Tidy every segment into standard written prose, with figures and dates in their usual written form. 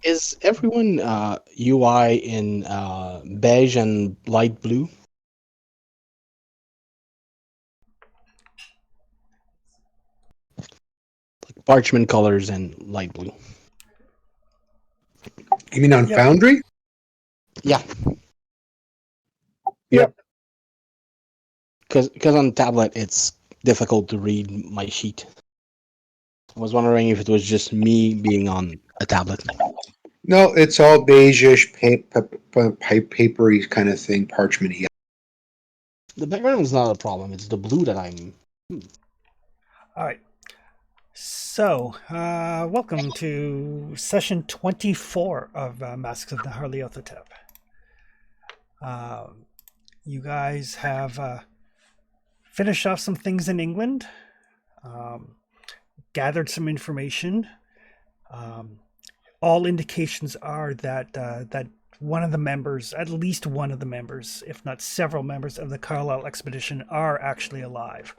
Is everyone UI in beige and light blue? Like parchment colors and light blue. You mean on Yep. Foundry? Yeah, Yep. because on tablet it's difficult to read my sheet. I was wondering if it was just me being on a tablet. No, it's all beigeish, papery kind of thing, parchmenty. The background is not a problem. It's the blue that I'm. All right. So, welcome to session 24 of Masks of the Nyarlathotep. You guys have finished off some things in England, um, gathered some information. Um, all indications are that one of the members, at least one of the members, if not several members of the Carlisle expedition, are actually alive.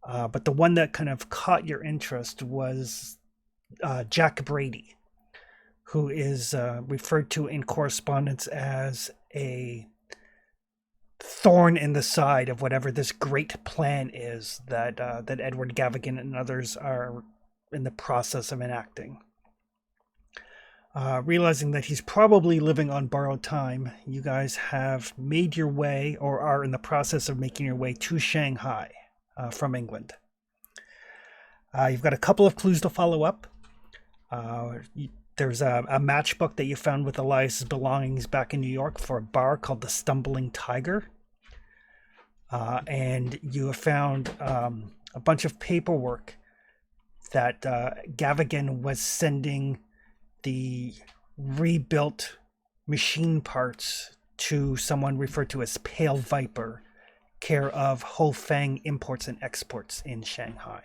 But the one that kind of caught your interest was Jack Brady, who is referred to in correspondence as a thorn in the side of whatever this great plan is that Edward Gavigan and others are in the process of enacting. Realizing that he's probably living on borrowed time, you guys have made your way, or are in the process of making your way, to Shanghai from England. You've got a couple of clues to follow up. There's a matchbook that you found with Elias's belongings back in New York for a bar called the Stumbling Tiger. And you have found a bunch of paperwork that Gavigan was sending the rebuilt machine parts to someone referred to as Pale Viper, care of Ho Fang Imports and Exports in Shanghai.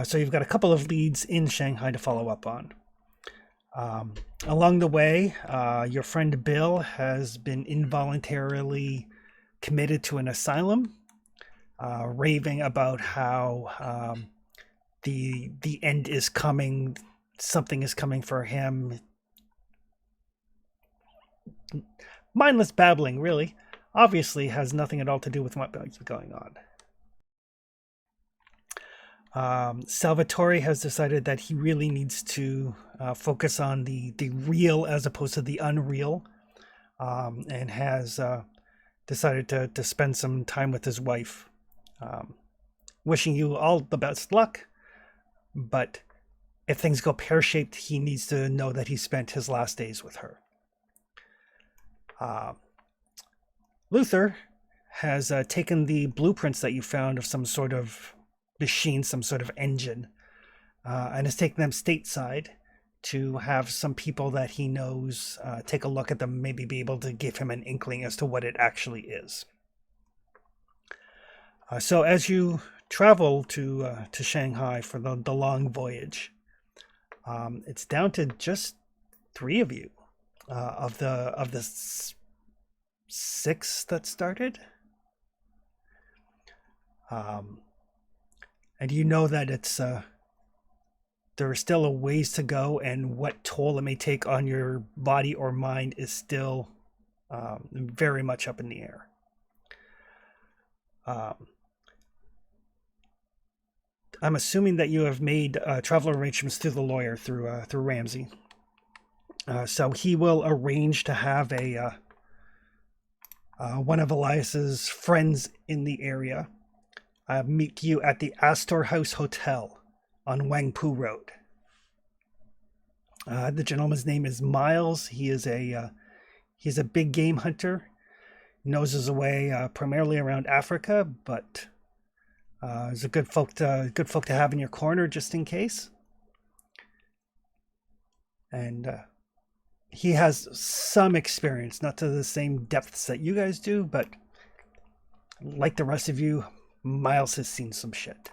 So you've got a couple of leads in Shanghai to follow up on. Along the way, your friend Bill has been involuntarily committed to an asylum, raving about how the end is coming, something is coming for him. Mindless babbling, really. Obviously has nothing at all to do with what's going on. Salvatore has decided that he really needs to focus on the real as opposed to the unreal, and has decided to spend some time with his wife. Wishing you all the best luck, but if things go pear-shaped, he needs to know that he spent his last days with her. Luther has taken the blueprints that you found of some sort of machine, some sort of engine, and has taken them stateside to have some people that he knows take a look at them, maybe be able to give him an inkling as to what it actually is. So as you travel to Shanghai for the long voyage, it's down to just three of you of the six that started. And you know that it's there is still a ways to go, and what toll it may take on your body or mind is still very much up in the air. I'm assuming that you have made travel arrangements through the lawyer, through Ramsey. So he will arrange to have a one of Elias's friends in the area meet you at the Astor House Hotel on Wangpu Road. The gentleman's name is Miles. He's a big game hunter. Knows his way primarily around Africa, but he's a good folk to have in your corner just in case. And he has some experience, not to the same depths that you guys do, but like the rest of you, Miles has seen some shit.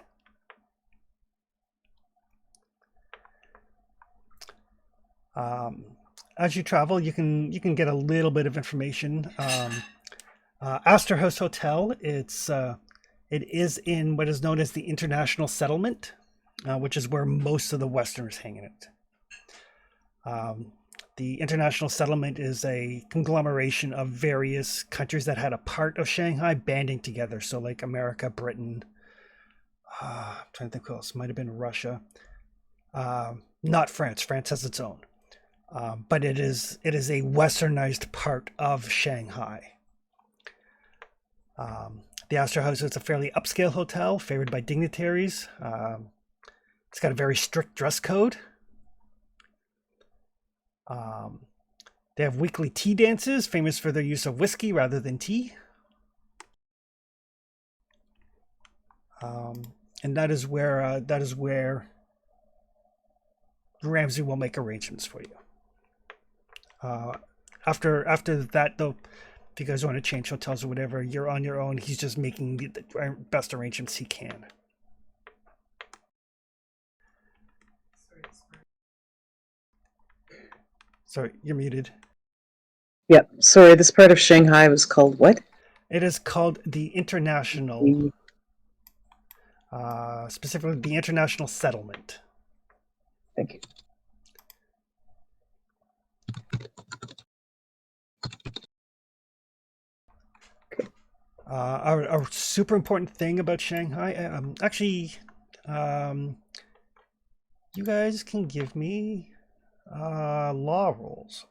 As you travel, you can get a little bit of information. Astor House Hotel. It is in what is known as the International Settlement. which is where most of the Westerners hang out. The international settlement is a conglomeration of various countries that had a part of Shanghai banding together. So, like America, Britain, I'm trying to think who else. Might have been Russia. Not France. France has its own. But it is a westernized part of Shanghai. The Astor House is a fairly upscale hotel favored by dignitaries. It's got a very strict dress code. They have weekly tea dances, famous for their use of whiskey rather than tea. And that is where Ramsey will make arrangements for you. After that, though, if you guys want to change hotels or whatever, you're on your own. He's just making the best arrangements he can. Sorry, you're muted. Yep. Sorry, this part of Shanghai was called what? It is called the International, specifically the International Settlement. Thank you. A super important thing about Shanghai, you guys can give me law rolls.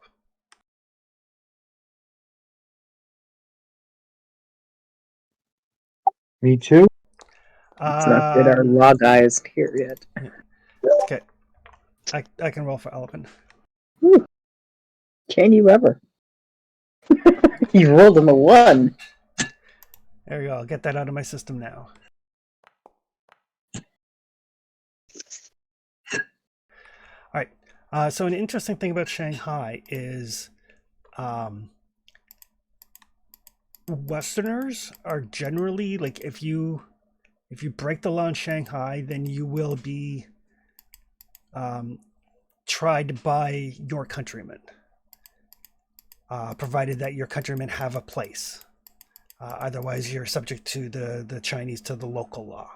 Me too. It's not good. Our law guy is here yet. Okay, I can roll for Alvin. Whew. Can you ever? You rolled him a 1. There you go. I'll get that out of my system now. All right. So an interesting thing about Shanghai is Westerners are generally, like, if you break the law in Shanghai, then you will be tried by your countrymen, provided that your countrymen have a place. Otherwise, you're subject to the Chinese, to the local law.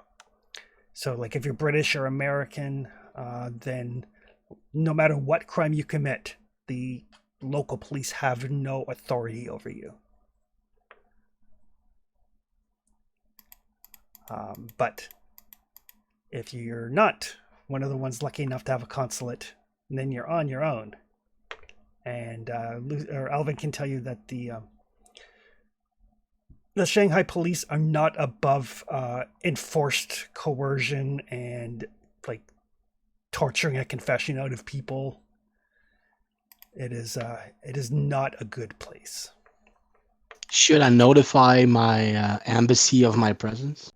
So, like, if you're British or American, then no matter what crime you commit, the local police have no authority over you. But if you're not one of the ones lucky enough to have a consulate, then you're on your own. And Alvin can tell you that the Shanghai police are not above enforced coercion and, like, torturing a confession out of people. It is not a good place. Should I notify my embassy of my presence?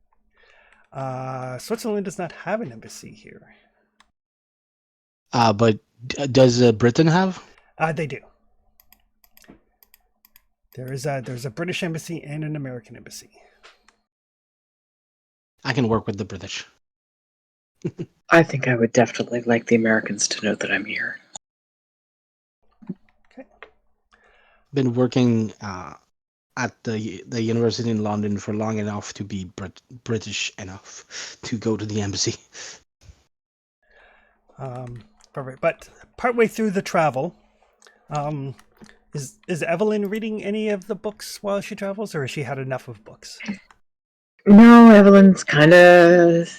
Switzerland does not have an embassy here. But does Britain have? They do. There's a British embassy and an American embassy. I can work with the British. I think I would definitely like the Americans to know that I'm here. Okay. Been working at the university in London for long enough to be British enough to go to the embassy. Perfect. But partway through the travel, is Evelyn reading any of the books while she travels, or has she had enough of books? No, Evelyn's kind of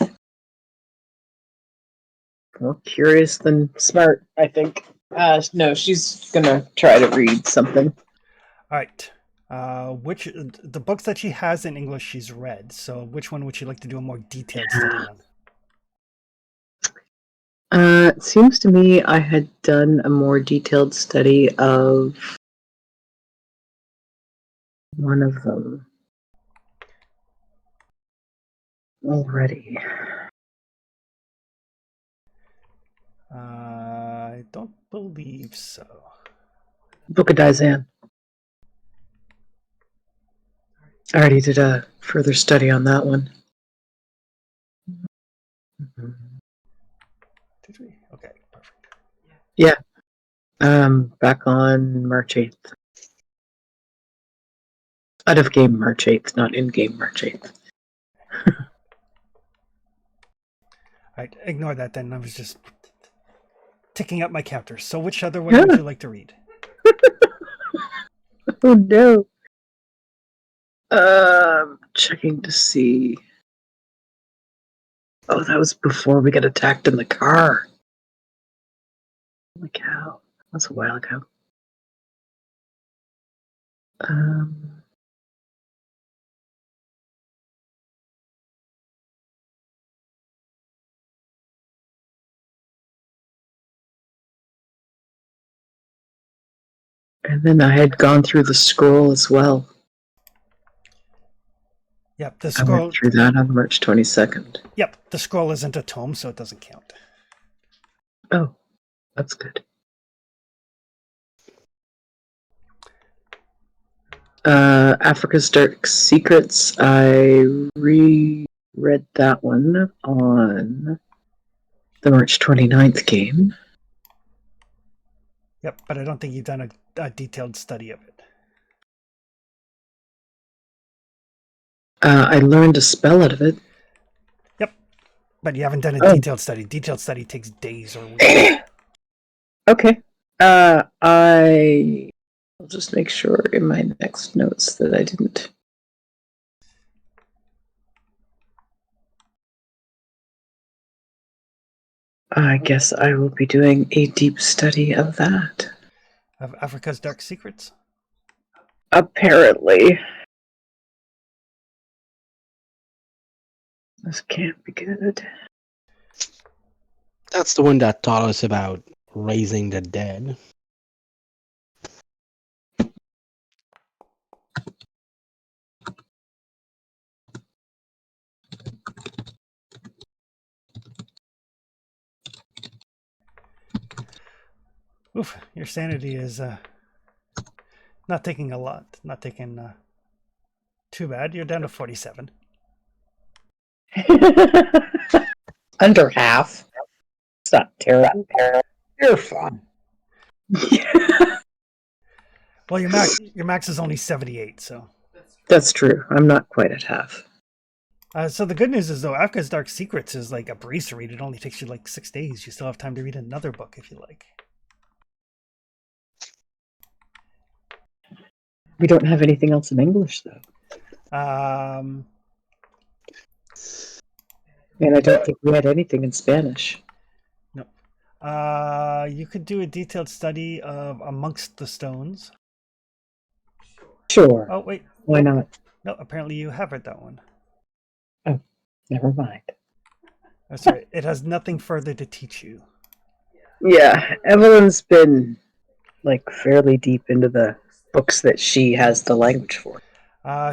more curious than smart, I think. No, she's gonna try to read something. All right. Which the books that she has in English she's read. So which one would she like to do a more detailed study on? It seems to me I had done a more detailed study of one of them already. I don't believe so. Book of Dizan. I already did a further study on that one. Did we? Okay, perfect. Yeah. Back on March 8th. Out of game March 8th, not in game March 8th. All Right, ignore that then. I was just ticking up my counter. So which other one Yeah. would you like to read? Oh no. Checking to see. Oh, that was before we got attacked in the car. Holy cow. That's a while ago. Um, and then I had gone through the scroll as well. Yep, the I went scroll. through that on March 22nd. Yep, the scroll isn't a tome, so it doesn't count. Oh, that's good. Africa's Dark Secrets. I reread that one on the March 29th game. Yep, but I don't think you've done a detailed study of it. I learned a spell out of it. Yep, but you haven't done a Oh. detailed study. Detailed study takes days or weeks. Okay. I'll just make sure in my next notes that I didn't. I guess I will be doing a deep study of that. Of Africa's Dark Secrets? Apparently. This can't be good. That's the one that taught us about raising the dead. Oof, your sanity is not taking a lot. Not taking too bad. You're down to 47. Under half. It's not terrible. You're fine. Well, your max is only 78, so. That's true. I'm not quite at half. So the good news is though, Africa's Dark Secrets is like a breeze to read. It only takes you like 6 days. You still have time to read another book if you like. We don't have anything else in English, though. Um, And I don't think we had anything in Spanish. no. You could do a detailed study of Amongst the Stones. Sure. Oh wait, Why not? no. Apparently you have read that one. Oh, never mind. Oh, sorry, it has nothing further to teach you. Yeah, Evelyn's been like fairly deep into the books that she has the language for.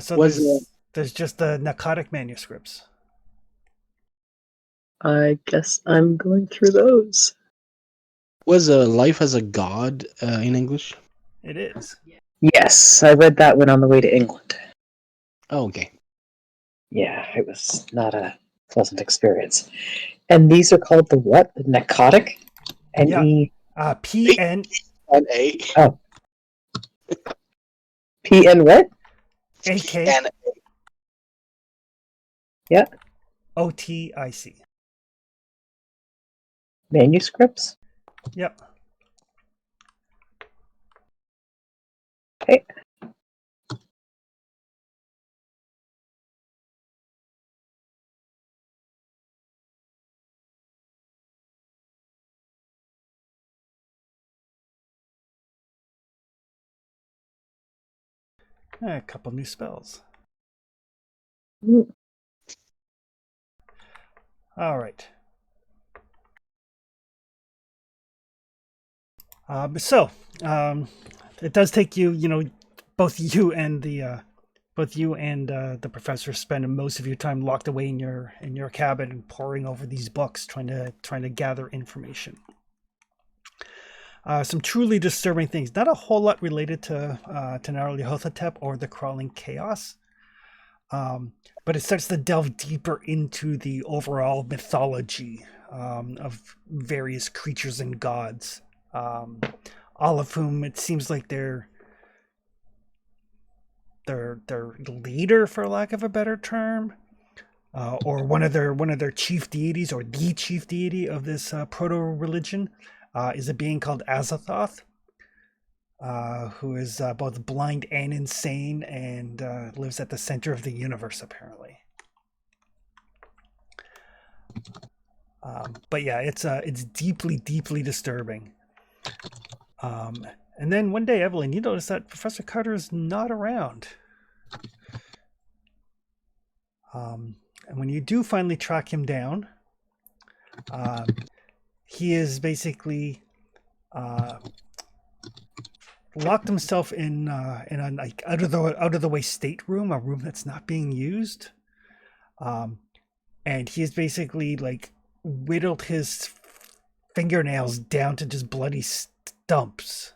So Was there's just the narcotic manuscripts. I guess I'm going through those. was Life as a God in English? It is. Yes, I read that one on the way to England. Oh, okay. Yeah, it was not a pleasant experience. And these are called the what? The narcotic? Yeah. N-E... PN And A. Oh. P-N what? AK And Yeah, OTIC. manuscripts? Yep. Okay. A couple new spells. Mm. All right. It does take you, both you and the professor spend most of your time locked away in your cabin and poring over these books, trying to gather information. Some truly disturbing things. Not a whole lot related to Nyarlathotep or the Crawling Chaos, but it starts to delve deeper into the overall mythology of various creatures and gods, all of whom it seems like their leader, for lack of a better term, or one of their chief deities, or the chief deity of this proto religion, is a being called Azathoth, who is both blind and insane, and lives at the center of the universe, apparently. But yeah, it's deeply, deeply disturbing. And then one day, Evelyn, you notice that Professor Carter is not around. And when you do finally track him down, he is basically locked himself in a like out of the way stateroom, a room that's not being used. And he is basically like whittled his fingernails down to just bloody stumps,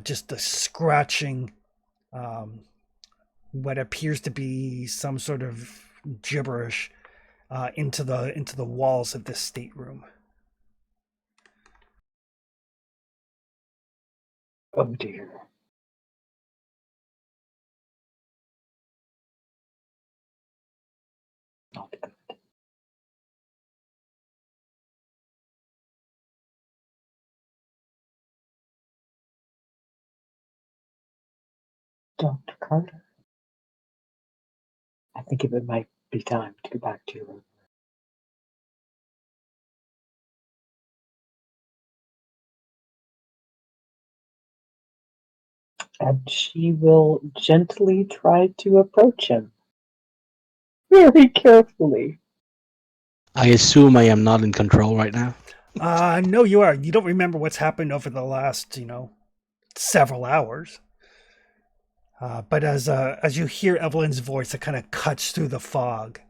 just a scratching what appears to be some sort of gibberish into the walls of this stateroom. Oh dear. Not good. Dr. Carter, I think it might be time to go back to your room. And she will gently try to approach him. Very carefully. I assume I am not in control right now. No, you are. You don't remember what's happened over the last, several hours. But as you hear Evelyn's voice, it kind of cuts through the fog.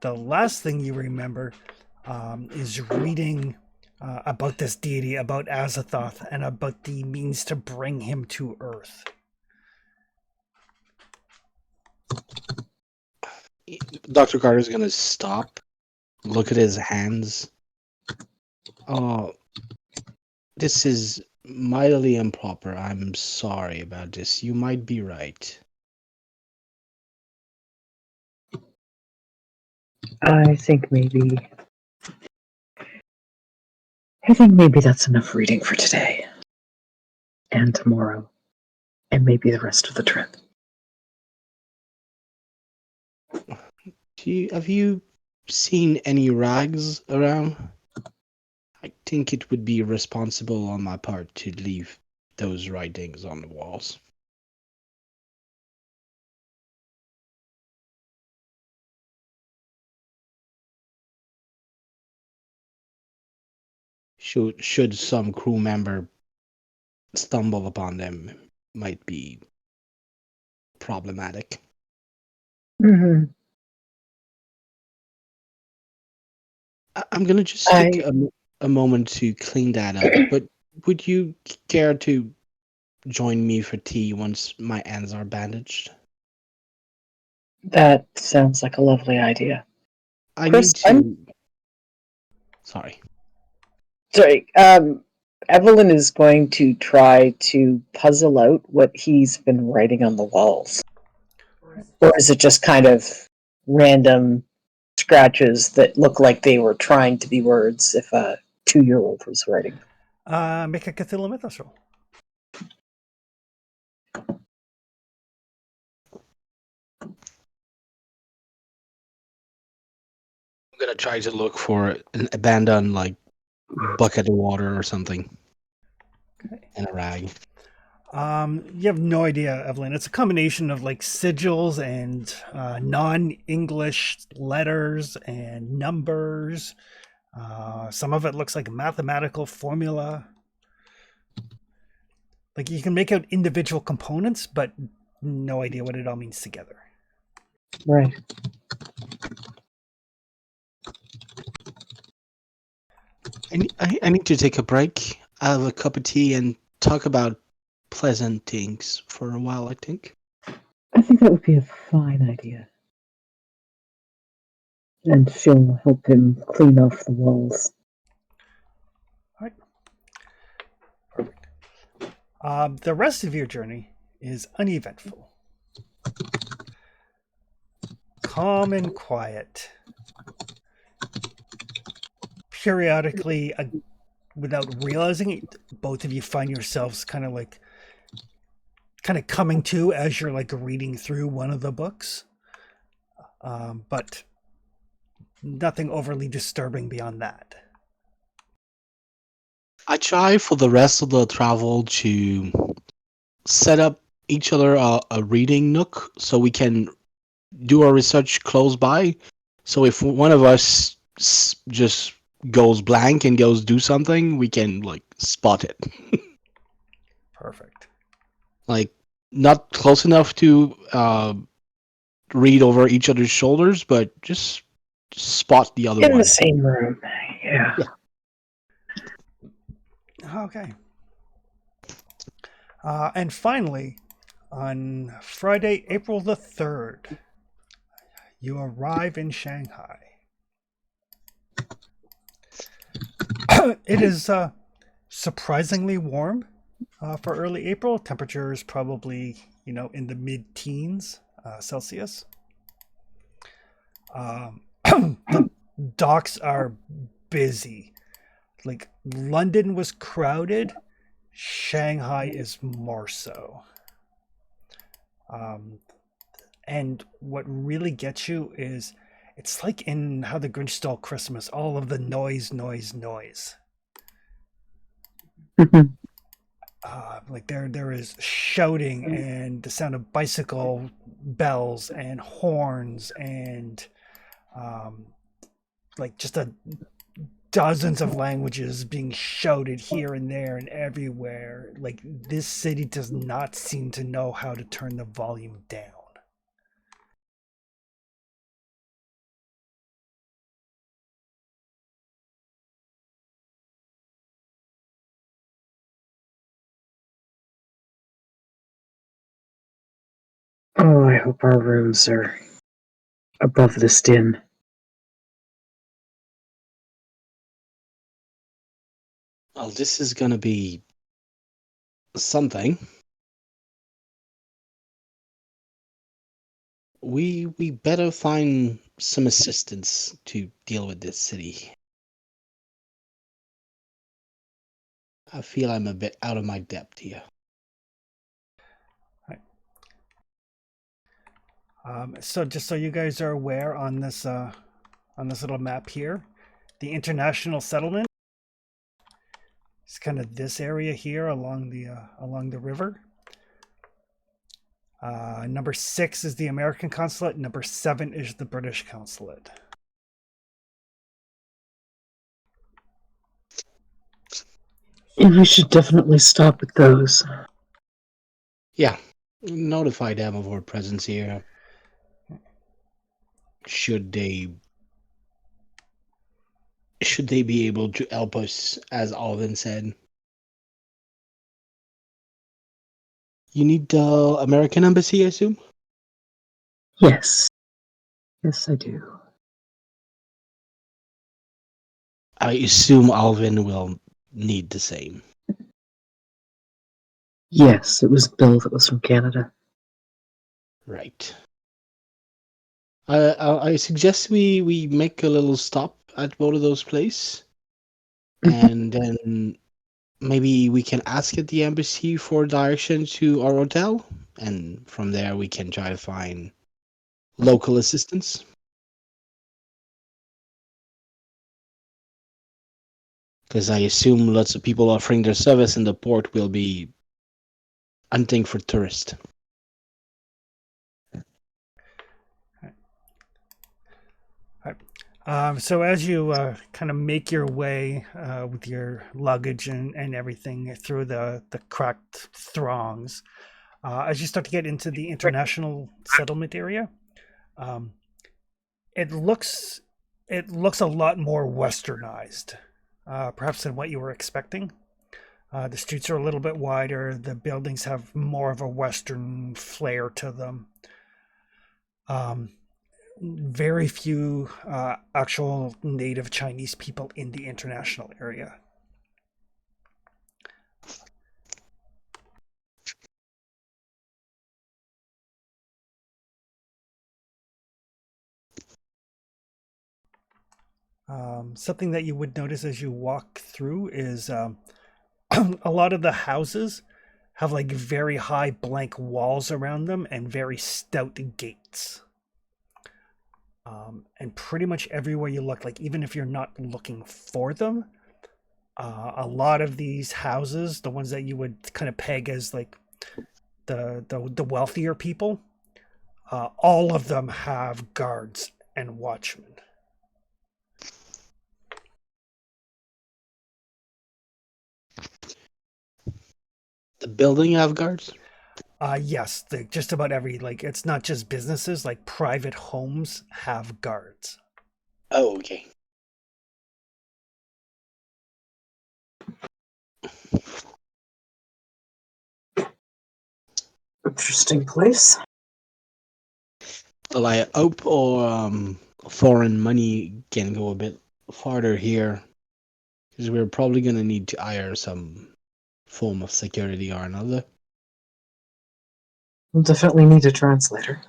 The last thing you remember is reading about this deity, about Azathoth, and about the means to bring him to Earth. Dr. Carter's gonna stop, look at his hands. Oh, this is mightily improper. I'm sorry about this. You might be right. I think maybe that's enough reading for today. And tomorrow. And maybe the rest of the trip. Have you seen any rags around? I think it would be irresponsible on my part to leave those writings on the walls. Should some crew member stumble upon them, might be problematic. Mm-hmm. I'm gonna just take a moment to clean that up, but would you care to join me for tea once my ends are bandaged? That sounds like a lovely idea. I Chris, need to. Sorry. Sorry, Evelyn is going to try to puzzle out what he's been writing on the walls. Or is it just kind of random scratches that look like they were trying to be words if a 2-year-old was writing? Make a Cthulhu Mythos roll. I'm gonna try to look for an abandoned bucket of water or something. Okay. And a rag. You have no idea, Evelyn. It's a combination of sigils and non-English letters and numbers. Some of it looks like a mathematical formula. You can make out individual components, but no idea what it all means together. Right. I need to take a break, have a cup of tea, and talk about pleasant things for a while, I think. I think that would be a fine idea. And she'll help him clean off the walls. All right. Perfect. The rest of your journey is uneventful. Calm and quiet. Periodically, without realizing it, both of you find yourselves kind of coming to as you're like reading through one of the books. But nothing overly disturbing beyond that. I try for the rest of the travel to set up each other a reading nook so we can do our research close by. So if one of us just goes blank and goes do something, we can like spot it. Perfect. Like not close enough to read over each other's shoulders, but just spot the other In one. the same room. Yeah. Okay. And finally, on Friday, April the 3rd, you arrive in Shanghai. It is surprisingly warm for early April. Temperature is probably, in the mid-teens Celsius. The docks are busy. Like London was crowded, Shanghai is more so. And what really gets you is it's like in How the Grinch Stole Christmas, all of the noise. Like there is shouting and the sound of bicycle bells and horns and like just dozens of languages being shouted here and there and everywhere. Like this city does not seem to know how to turn the volume down. Oh, I hope our rooms are above this din. Well, this is gonna be something. We better find some assistance to deal with this city. I feel I'm a bit out of my depth here. So just so you guys are aware, on this little map here, the international settlement is kind of this area here along the river. Number 6 is the American consulate. Number 7 is the British consulate. We should definitely stop at those. Yeah, notify them of our presence here. Should they be able to help us, as Alvin said. You need the American embassy, I assume? Yes. Yes, I do. I assume Alvin will need the same. Yes, it was Bill that was from Canada. Right. I suggest we make a little stop at both of those places, and then maybe we can ask at the embassy for direction to our hotel, and from there we can try to find local assistance. Because I assume lots of people offering their service in the port will be hunting for tourists. So as you kind of make your way with your luggage and everything through the cracked throngs, as you start to get into the international settlement area, it looks a lot more westernized, perhaps than what you were expecting. The streets are a little bit wider. The buildings have more of a western flair to them. Very few actual native Chinese people in the international area. Something that you would notice as you walk through is a lot of the houses have like very high blank walls around them and very stout gates. And pretty much everywhere you look, like even if you're not looking for them, a lot of these houses, the ones that you would kind of peg as like the wealthier people, all of them have guards and watchmen. The building have guards? Yes, just about every, like, it's not just businesses, like private homes have guards. Oh, okay. Interesting place. Well, I hope foreign money can go a bit farther here, because we're probably gonna need to hire some form of security or another. We'll definitely need a translator.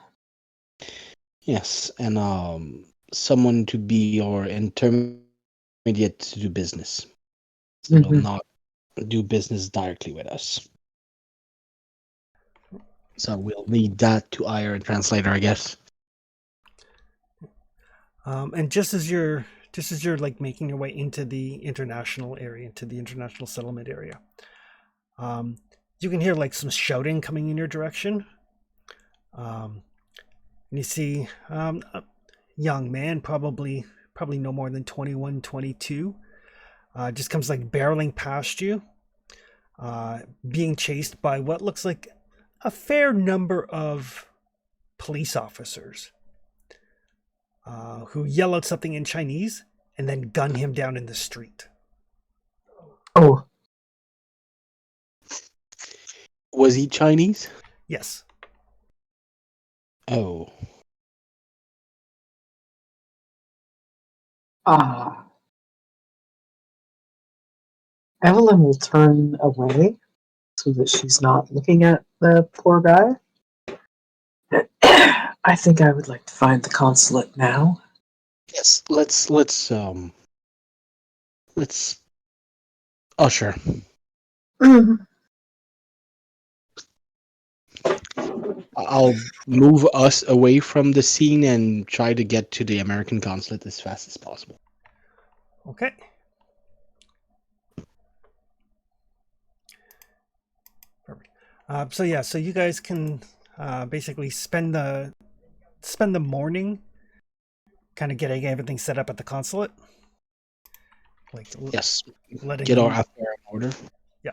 Yes, and someone to be our intermediate to do business. So will not do business directly with us. So we'll need that to hire a translator, I guess. And just as you're like making your way into the international area, into the international settlement area, you can hear like some shouting coming in your direction. And you see a young man, probably no more than 21, 22, just comes like barreling past you, being chased by what looks like a fair number of police officers, who yell out something in Chinese and then gun him down in the street. Oh, Was he Chinese? Yes. Oh. ah. Evelyn will turn away so that she's not looking at the poor guy. I think I would like to find the consulate now. Yes, let's usher. I'll move us away from the scene and try to get to the American consulate as fast as possible. Okay. Perfect. So you guys can basically spend the morning kind of getting everything set up at the consulate. Like Yes, letting get our them, affair in order. yeah.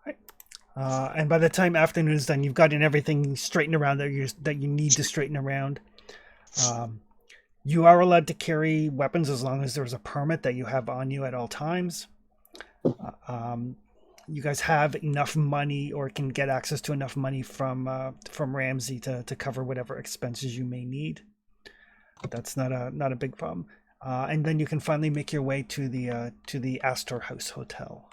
Right. And by the time afternoon is done, you've gotten everything straightened around that you need to straighten around. You are allowed to carry weapons as long as there's a permit that you have on you at all times. You guys have enough money, or can get access to enough money from Ramsey to cover whatever expenses you may need. That's not a big problem. And then you can finally make your way to the Astor House Hotel.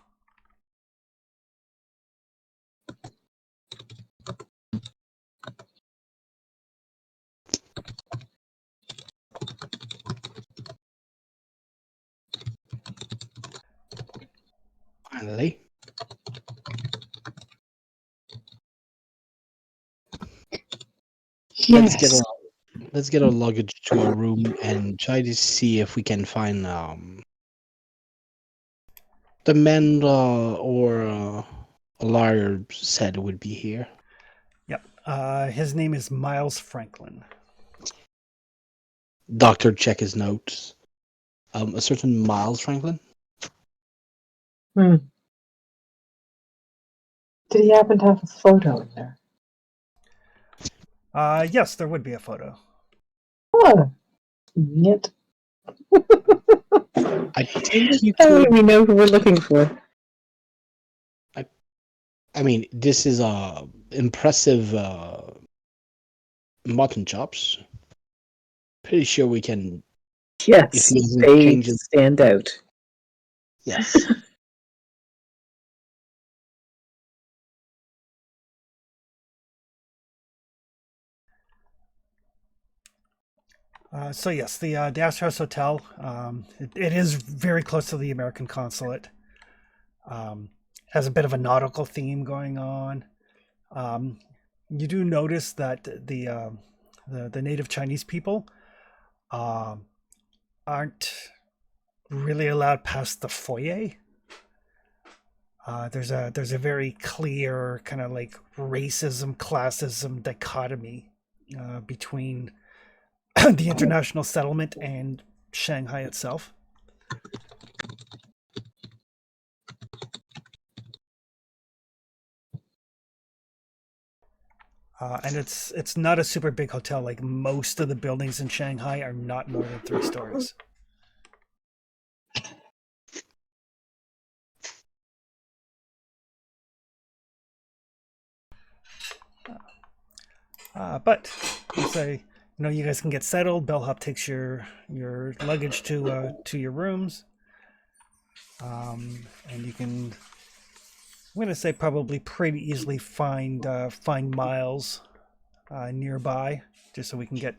Finally. Yes. Let's get our luggage to our room and try to see if we can find the man or a lawyer said would be here. Yep. His name is Miles Franklin. Doctor, check his notes. A certain Miles Franklin. Did he happen to have a photo in there? Yes, there would be a photo. Oh, yet. I think you How could. do we know who we're looking for? I mean, this is impressive mutton chops. Pretty sure we can. Yes, If he doesn't they change it, stand out. yes. So yes, the Astor House Hotel. It is very close to the American consulate. Has a bit of a nautical theme going on. You do notice that the native Chinese people aren't really allowed past the foyer. There's a very clear kind of like racism, classism dichotomy between the international settlement and Shanghai itself. And it's not a super big hotel. Like most of the buildings in Shanghai are not more than 3 stories. But let's say you guys can get settled. Bellhop takes your luggage to your rooms, and you can. I'm gonna say probably pretty easily find Miles nearby, just so we can get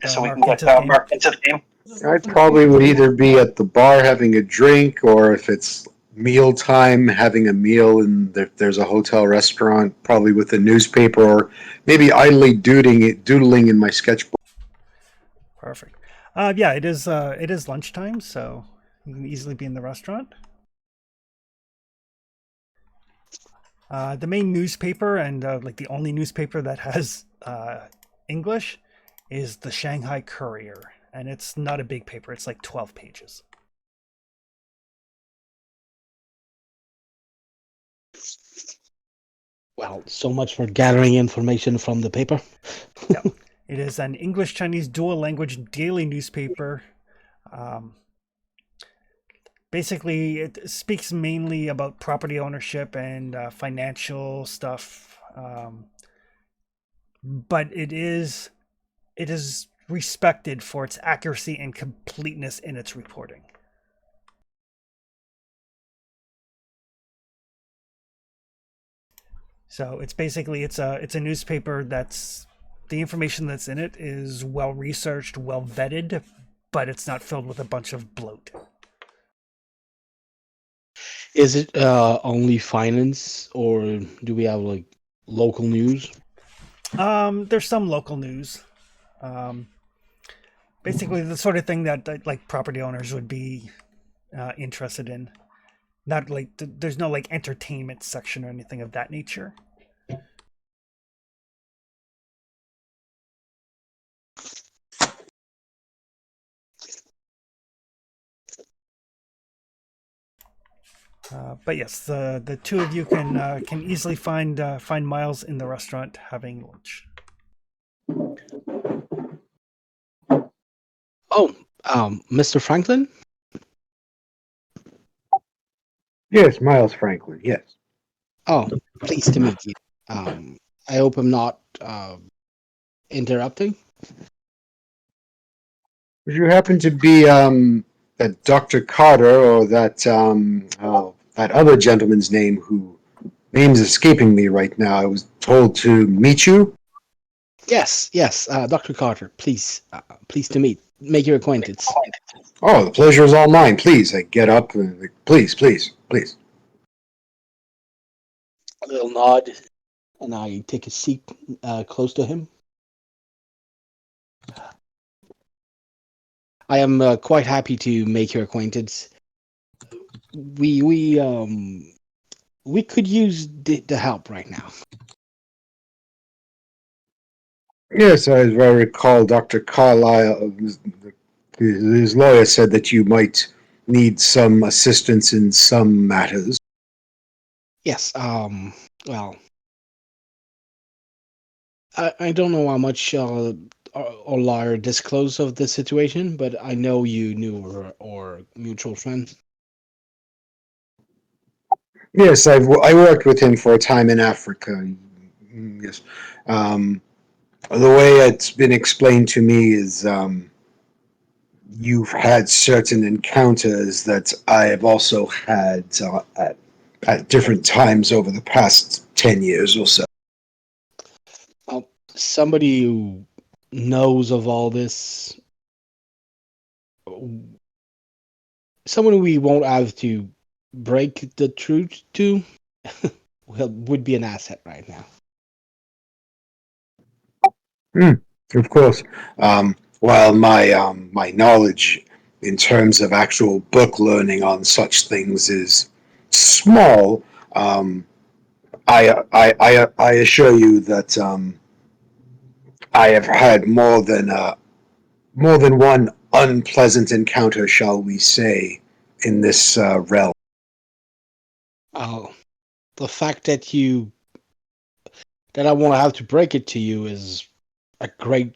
Mark into the game. I probably would either be at the bar having a drink, or if it's meal time, having a meal, and there's a hotel restaurant, probably with a newspaper, or maybe idly doodling in my sketchbook. Perfect. Yeah, it is lunchtime, so you can easily be in the restaurant. The main newspaper and like the only newspaper that has English is the Shanghai Courier, and it's not a big paper. It's like 12 pages. Well, so much for gathering information from the paper. Yeah, it is an English-Chinese dual-language daily newspaper. Basically, it speaks mainly about property ownership and financial stuff, but it is respected for its accuracy and completeness in its reporting. So it's basically it's a newspaper that's the information that's in it is well researched, well vetted, but it's not filled with a bunch of bloat. Is it only finance, or do we have like local news? There's some local news. Basically the sort of thing that like property owners would be interested in. Not like there's no like entertainment section or anything of that nature. But yes, the two of you can easily find Miles in the restaurant having lunch. Oh, Mr. Franklin? Yes, Miles Franklin. Yes. Oh, pleased to meet you. I hope I'm not interrupting. Would you happen to be that Dr. Carter, or that that other gentleman's name's escaping me right now? I was told to meet you. Yes, Dr. Carter. Pleased to make your acquaintance. Oh, the pleasure is all mine. Please, I get up and please. A little nod, and I take a seat close to him. I am quite happy to make your acquaintance. We could use the help right now. Yes, as I recall, Dr. Carlyle, his lawyer said that you might need some assistance in some matters. Yes. Well, I don't know how much our lawyer disclosed of the situation, but I know you knew our mutual friend. Yes, I worked with him for a time in Africa. Yes. The way it's been explained to me is you've had certain encounters that I have also had at different times over the past 10 years or so. Somebody who knows of all this someone we won't have to break the truth to would be an asset right now. Of course. While my knowledge in terms of actual book learning on such things is small, I assure you that I have had more than one unpleasant encounter, shall we say, in this realm. Uh, the fact that I won't have to break it to you is a great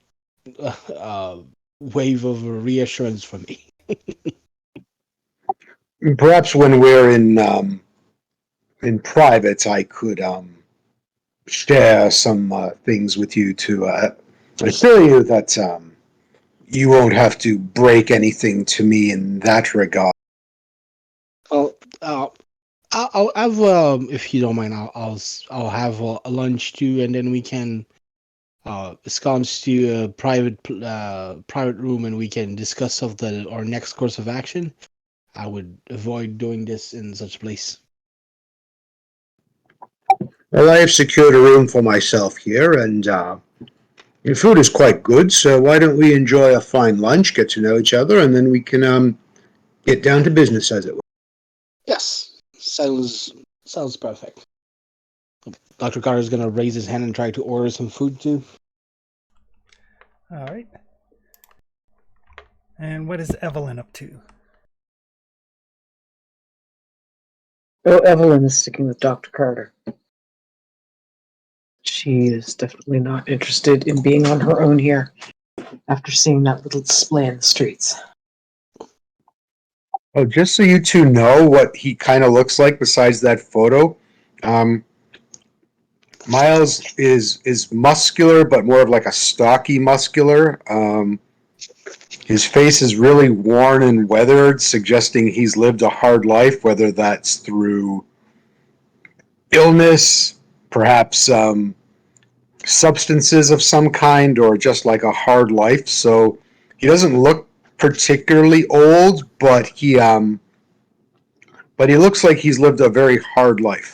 uh, wave of reassurance for me. Perhaps when we're in private, I could share some things with you to assure you that you won't have to break anything to me in that regard. Well, I'll have if you don't mind, I'll have a lunch too, and then we can ensconce to a private room, and we can discuss of our next course of action. I would avoid doing this in such a place. Well, I have secured a room for myself here, and your food is quite good, so why don't we enjoy a fine lunch, get to know each other, and then we can get down to business, as it were. Yes, sounds perfect. Dr. Carter is gonna raise his hand and try to order some food too. All right. And what is Evelyn up to? Oh, Evelyn is sticking with Dr. Carter. She is definitely not interested in being on her own here after seeing that little display in the streets. Oh, just so you two know what he kind of looks like besides that photo, um, Miles is muscular, but more of like a stocky muscular. His face is really worn and weathered, suggesting he's lived a hard life, whether that's through illness, perhaps substances of some kind, or just like a hard life. So he doesn't look particularly old, but he looks like he's lived a very hard life.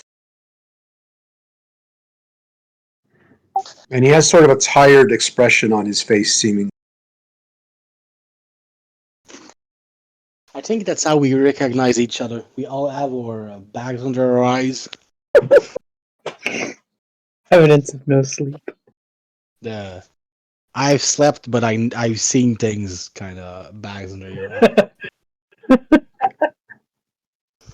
And he has sort of a tired expression on his face, seeming. I think that's how we recognize each other. We all have our bags under our eyes. Evidence of no sleep. The I've slept, but I've seen things. Kind of bags under your eye.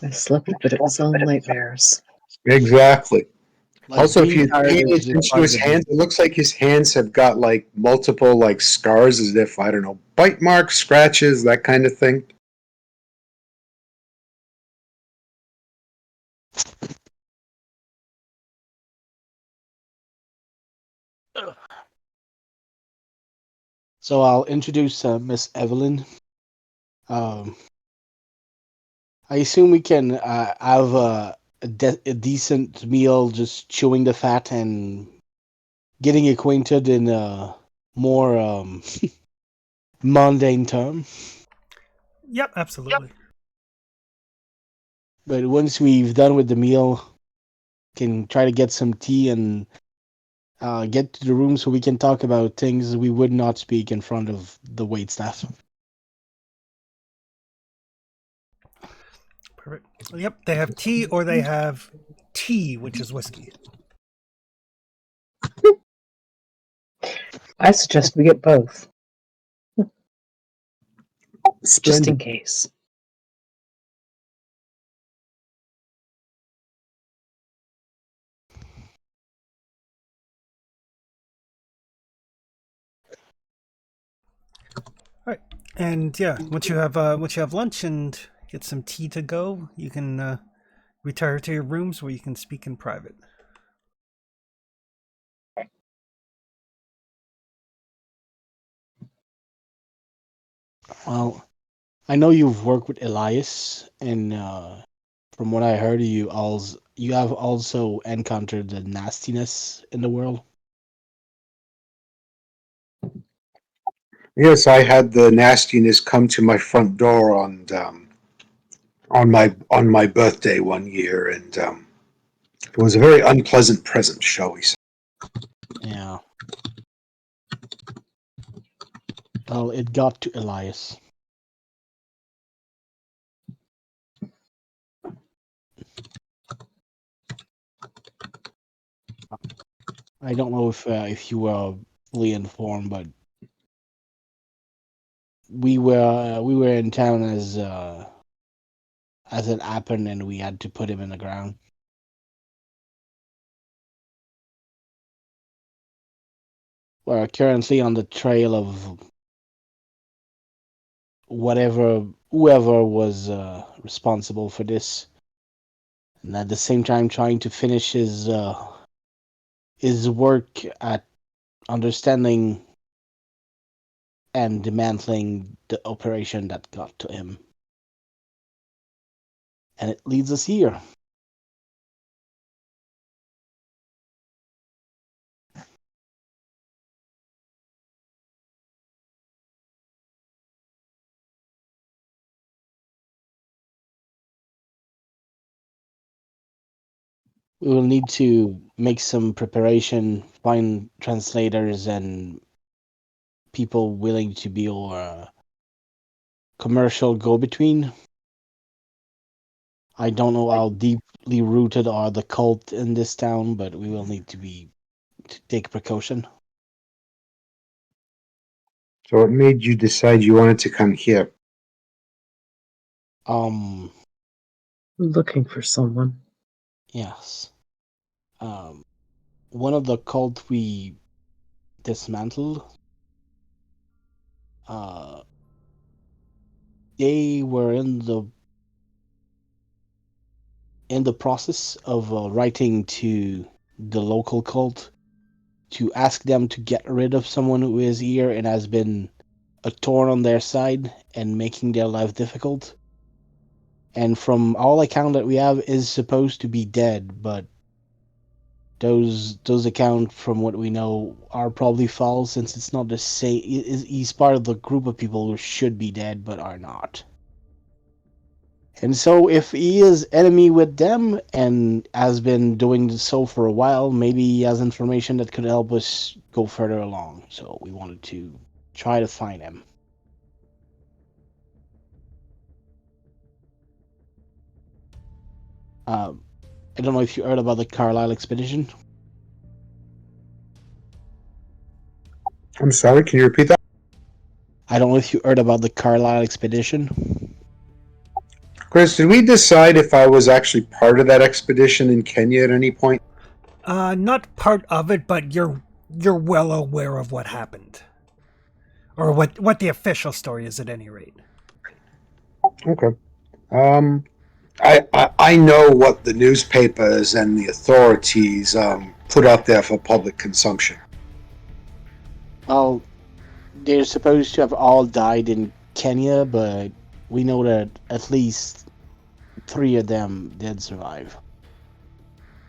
I slept, but it was all nightmares. Exactly. Like Also, if being you tired pay is just attention to part of his the hands, business. it looks like his hands have got like multiple like scars, as if I don't know, bite marks, scratches, that kind of thing. So I'll introduce Miss Evelyn. Um, I assume we can have a decent meal, just chewing the fat and getting acquainted in a more mundane term. Yep, absolutely. But once we've done with the meal, can try to get some tea and get to the room so we can talk about things we would not speak in front of the wait staff. Perfect. Yep, they have tea or they have tea, which is whiskey. I suggest we get both, just in Splendid. case. All right. And yeah, once you have lunch and get some tea to go, you can retire to your rooms where you can speak in private. Well, I know you've worked with Elias, and from what I heard, you have also encountered the nastiness in the world. Yes, I had the nastiness come to my front door on my birthday one year, and it was a very unpleasant present, shall we say. Yeah. Well, it got to Elias. I don't know if you were fully informed, but we were in town as it happened, and we had to put him in the ground. We're currently on the trail of whoever was responsible for this, and at the same time trying to finish his work at understanding and dismantling the operation that got to him. And it leads us here. We will need to make some preparation, find translators and people willing to be our commercial go-between. I don't know how deeply rooted are the cult in this town, but we will need to take precaution. So what made you decide you wanted to come here? Um, Looking for someone. yes. One of the cult we dismantled, uh, they were in the process of writing to the local cult to ask them to get rid of someone who is here and has been a thorn on their side and making their life difficult. And from all account that we have is supposed to be dead, but those account from what we know are probably false, since it's not the same. He's part of the group of people who should be dead but are not. And so if he is enemy with them and has been doing so for a while, maybe he has information that could help us go further along. So we wanted to try to find him. I don't know if you heard about the Carlisle expedition. I'm sorry, can you repeat that? I don't know if you heard about the Carlisle expedition. Chris, did we decide if I was actually part of that expedition in Kenya at any point? Not part of it, but you're well aware of what happened, or what the official story is at any rate. Okay. Um, I know what the newspapers and the authorities put out there for public consumption. Well, they're supposed to have all died in Kenya, but we know that at least 3 of them did survive.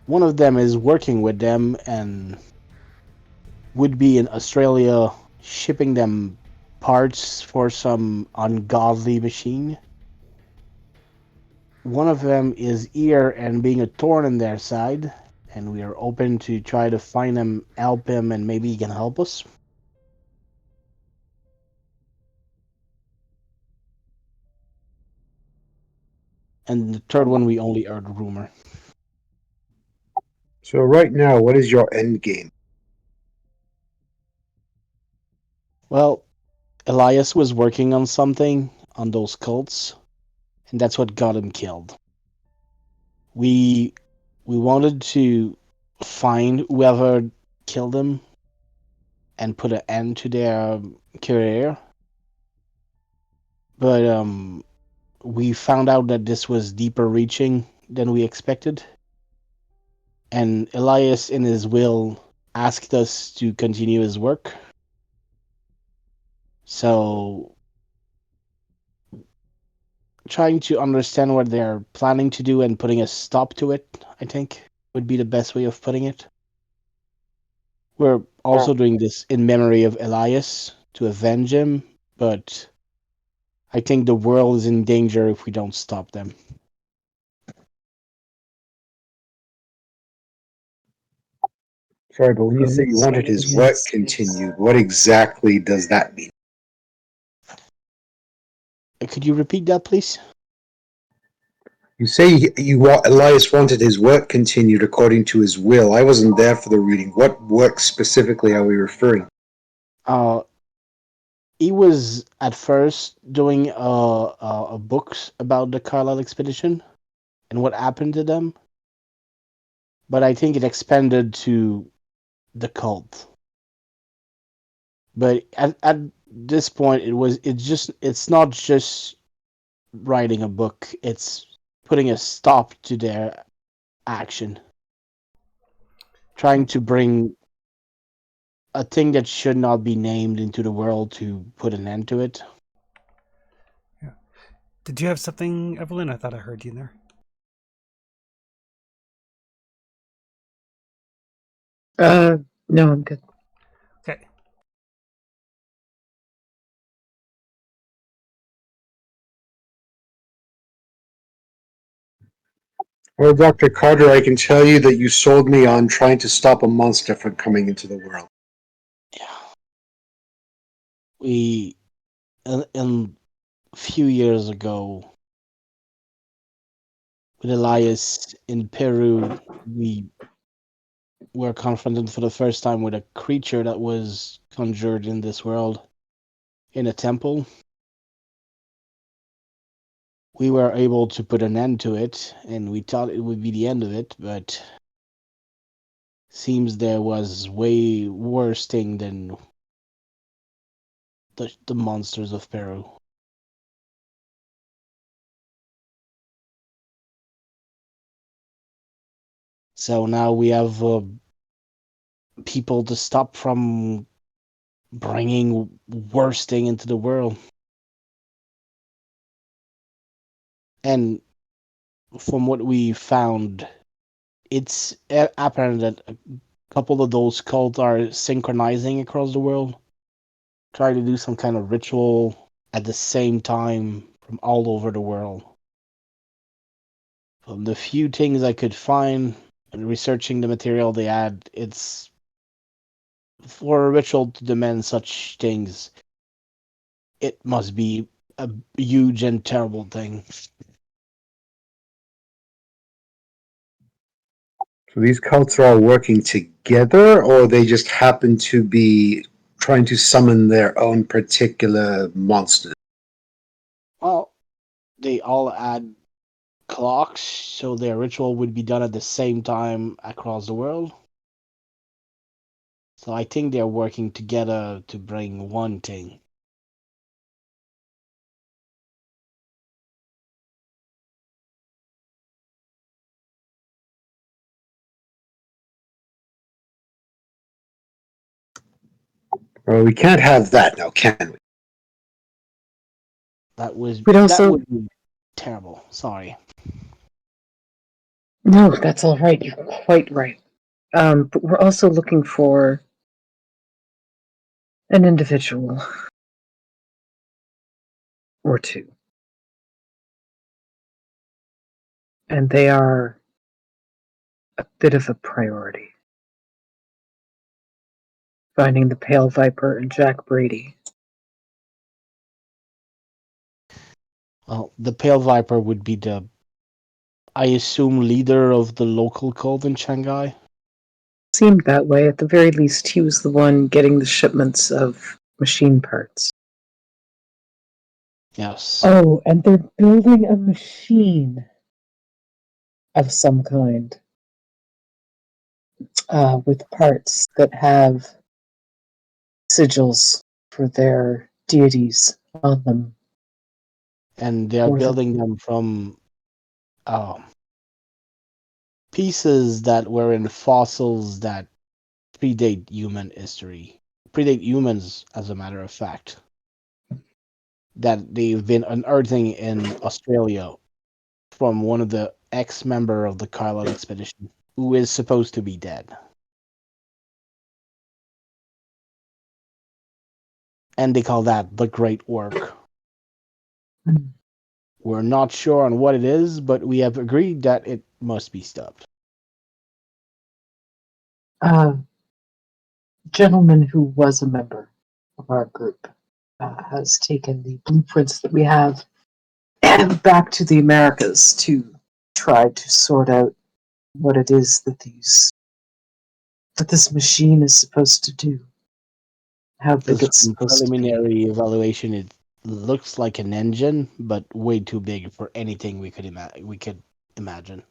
One of them is working with them and would be in Australia shipping them parts for some ungodly machine. One of them is here and being a thorn in their side, and we are open to try to find him, help him, and maybe he can help us. And the third one, we only heard rumor. So right now, what is your end game? Well, Elias was working on something on those cults, and that's what got him killed. We wanted to find whoever killed him and put an end to their career, but we found out that this was deeper reaching than we expected, and Elias, in his will, asked us to continue his work. So, trying to understand what they're planning to do and putting a stop to it, I think, would be the best way of putting it. We're also doing this in memory of Elias, to avenge him, but I think the world is in danger if we don't stop them. Sorry, but when you say you wanted his work continued, what exactly does that mean? Could you repeat that, please? You say Elias wanted his work continued according to his will. I wasn't there for the reading. What work specifically are we referring? Uh, he was at first doing a books about the Carlisle expedition and what happened to them, but I think it expanded to the cult. But at this point, it's not just writing a book; it's putting a stop to their action, trying to bring a thing that should not be named into the world to put an end to it. Yeah. Did you have something, Evelyn? I thought I heard you there. No, I'm good. Okay. Well, Dr. Carter, I can tell you that you sold me on trying to stop a monster from coming into the world. Yeah, we in a few years ago with Elias in Peru, we were confronted for the first time with a creature that was conjured in this world in a temple. We were able to put an end to it, and we thought it would be the end of it, but seems there was way worse thing than the monsters of Peru. So now we have people to stop from bringing worse thing into the world. And from what we found, it's apparent that a couple of those cults are synchronizing across the world, trying to do some kind of ritual at the same time from all over the world. From the few things I could find and researching the material they had, it's for a ritual to demand such things, it must be a huge and terrible thing. So these cults are all working together, or they just happen to be trying to summon their own particular monsters? Well, they all had clocks, so their ritual would be done at the same time across the world. So I think they're working together to bring one thing. Well, we can't have that now, can we? We'd That also would be terrible. Sorry. no, that's all right. You're quite right. But we're also looking for an individual or two, and they are a bit of a priority. Finding the Pale Viper and Jack Brady. Well, the Pale Viper would be I assume, leader of the local cult in Shanghai. Seemed that way. At the very least, he was the one getting the shipments of machine parts. Yes. Oh, and they're building a machine of some kind with parts that have sigils for their deities on them. And they're building them from uh, pieces that were in fossils that predate human history. Predate humans, as a matter of fact. That they've been unearthing in Australia from one of the ex-member of the Carlisle expedition, who is supposed to be dead. and they call that the Great Work. Hmm. We're not sure on what it is, but we have agreed that it must be stopped. Gentleman who was a member of our group has taken the blueprints that we have and back to the Americas to try to sort out what it is that this machine is supposed to do. How big Because it's from supposed to be. preliminary evaluation, it looks like an engine, but way too big for anything we could imagine.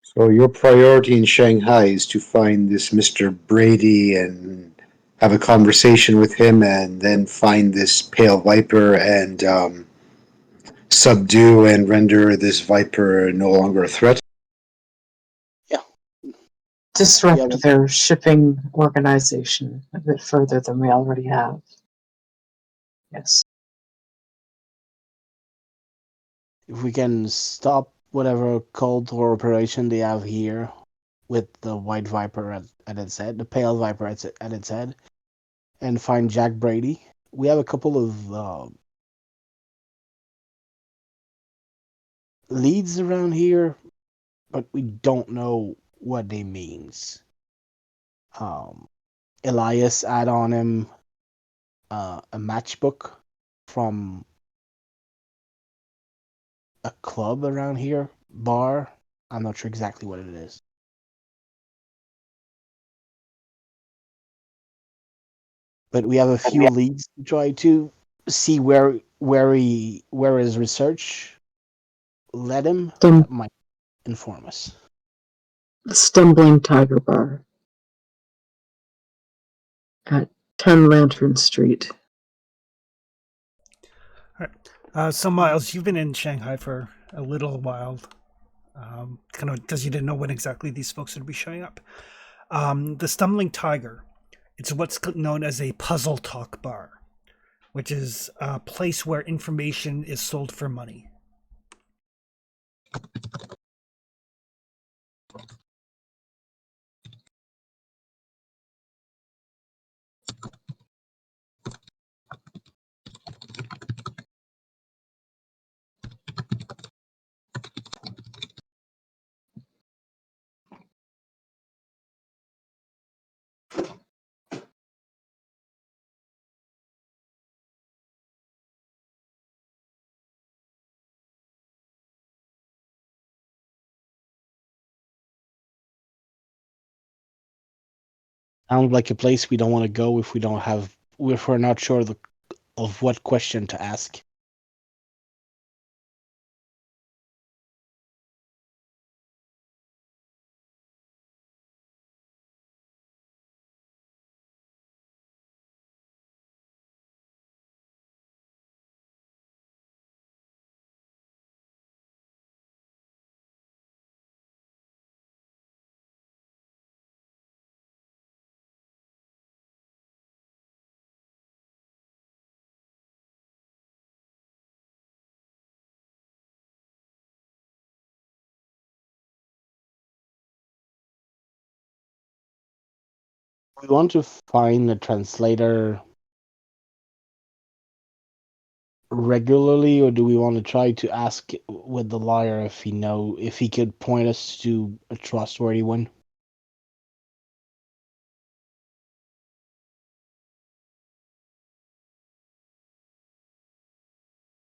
So your priority in Shanghai is to find this Mr. Brady and have a conversation with him, and then find this pale viper and subdue and render this viper no longer a threat. Yeah. Disrupt their shipping organization a bit further than we already have. Yes. If we can stop whatever cult or operation they have here with the white viper at its head, the pale viper at its head, and find Jack Brady, we have a couple of leads around here, but we don't know what they means. Elias had on him a matchbook from a club around here, bar. I'm not sure exactly what it is. But we have a few leads to try to see where his research led him. That might inform us. The Stumbling Tiger Bar at 10 Lantern Street. All right. So, Miles, you've been in Shanghai for a little while, kind of because you didn't know when exactly these folks would be showing up. The Stumbling Tiger, it's what's known as a puzzle talk bar, which is a place where information is sold for money. Sounds like a place we don't want to go if we're not sure of what question to ask. We want to find a translator regularly, or do we want to try to ask with the lawyer if he could point us to a trustworthy one?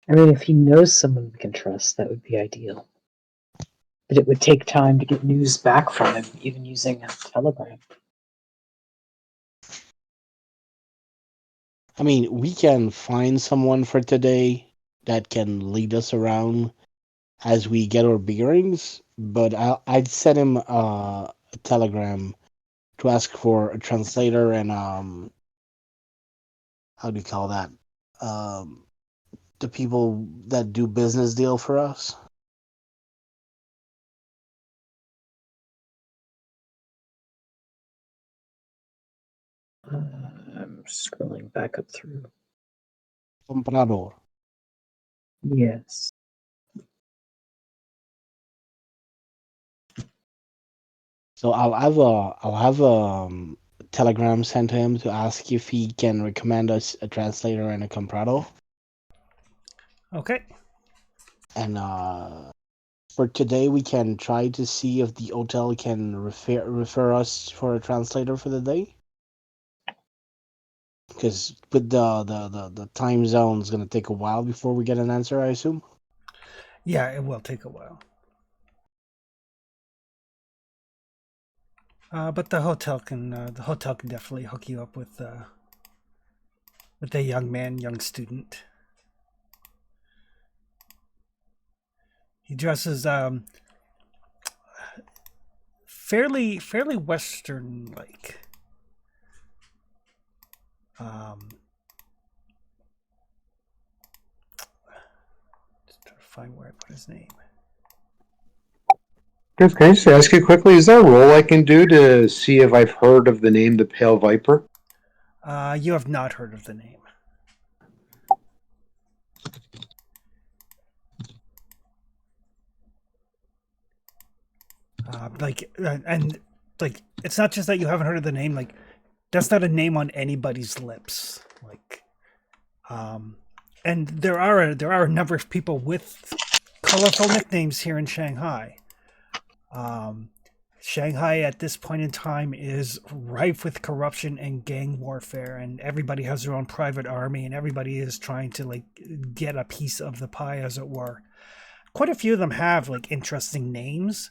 I mean, if he knows someone we can trust, that would be ideal. But it would take time to get news back from him, even using a telegram. I mean, we can find someone for today that can lead us around as we get our bearings, but I'd send him a telegram to ask for a translator and how do you call that? Um, the people that do business deal for us. I'm scrolling back up through. Comprador. Yes. So I'll have a telegram sent to him to ask if he can recommend us a translator and a comprado. Okay. And for today, we can try to see if the hotel can refer us for a translator for the day. Because with the time zone, it's gonna take a while before we get an answer, I assume. Yeah, it will take a while. But the hotel can definitely hook you up with a young student. He dresses fairly Western like. Um, just trying to find where I put his name. Can I just ask you quickly, is there a roll I can do to see if I've heard of the name the Pale Viper? You have not heard of the name. And like it's not just that you haven't heard of the name. Like that's not a name on anybody's lips. Like, and there are a number of people with colorful nicknames here in Shanghai. Um, Shanghai at this point in time is rife with corruption and gang warfare, and everybody has their own private army, and everybody is trying to like get a piece of the pie, as it were. Quite a few of them have like interesting names,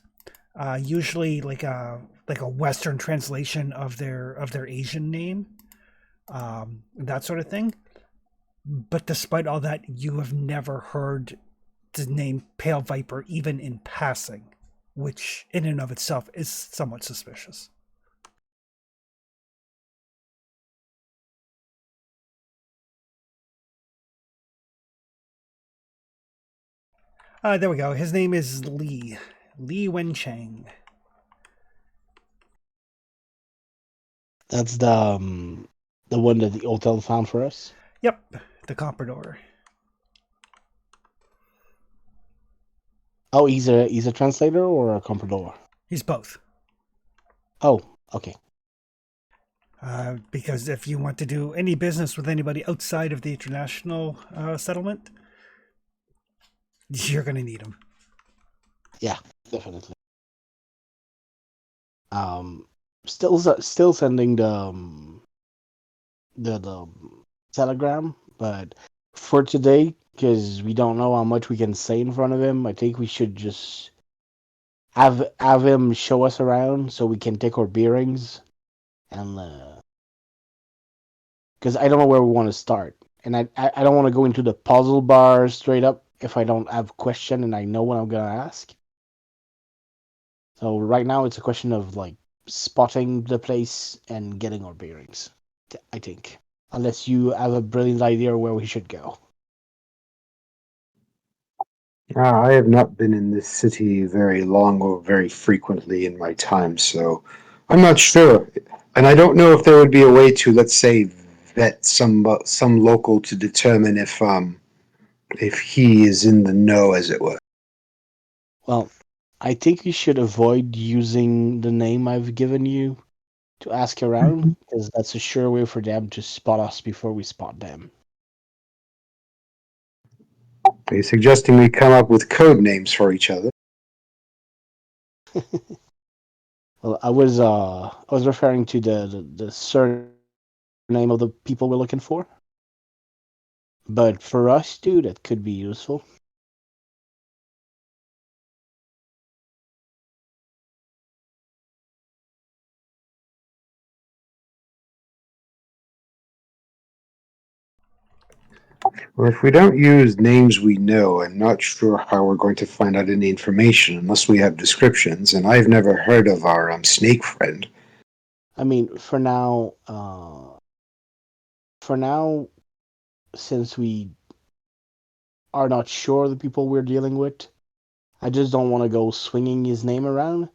usually like a Western translation of their Asian name, that sort of thing. But despite all that, you have never heard the name Pale Viper even in passing, which in and of itself is somewhat suspicious. There we go. His name is Li Wenchang. That's the one that the hotel found for us. Yep, the comprador. Oh, he's a translator or a comprador? He's both. Oh, okay. Because if you want to do any business with anybody outside of the international settlement, you're going to need him. Yeah, definitely. Still sending the telegram, but for today, because we don't know how much we can say in front of him, I think we should just have him show us around so we can take our bearings, and because I don't know where we want to start, and I don't want to go into the puzzle bar straight up if I don't have a question and I know what I'm gonna ask. So right now it's a question of like spotting the place and getting our bearings, I think. Unless you have a brilliant idea where we should go. I have not been in this city very long or very frequently in my time, so I'm not sure. And I don't know if there would be a way to, let's say, vet some local to determine if he is in the know, as it were. Well, I think you should avoid using the name I've given you to ask around, Mhm. because that's a sure way for them to spot us before we spot them. Are you suggesting we come up with code names for each other? Well, I was referring to the surname of the people we're looking for. But for us, too, that could be useful. Well, if we don't use names we know, I'm not sure how we're going to find out any information unless we have descriptions, and I've never heard of our snake friend. I mean, for now, since we are not sure the people we're dealing with, I just don't want to go swinging his name around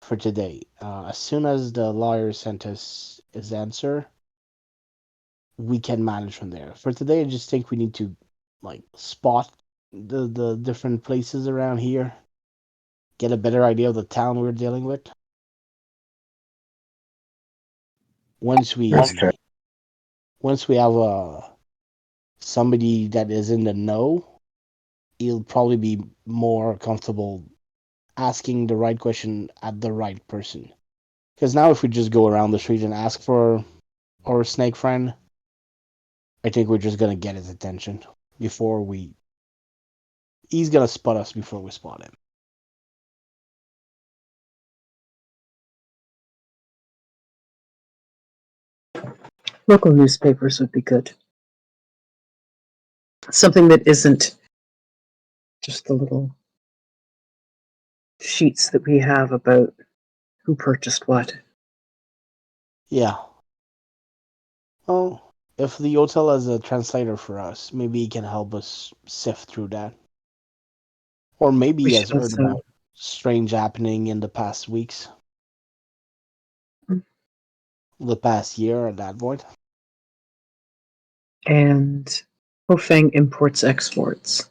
for today. As soon as the lawyer sent us his answer, we can manage from there. For today, I just think we need to like spot the different places around here, get a better idea of the town we're dealing with. Once That's fair. we have somebody that is in the know, he'll probably be more comfortable asking the right question at the right person. Because now, if we just go around the street and ask for our snake friend, I think we're just gonna get his attention before we. He's gonna spot us before we spot him. Local newspapers would be good. Something that isn't just the little sheets that we have about who purchased what. Yeah. Well, if the hotel has a translator for us, maybe he can help us sift through that. Or maybe We he has should heard also. about strange happening in the past weeks, the past year at that point. And Hofeng imports exports.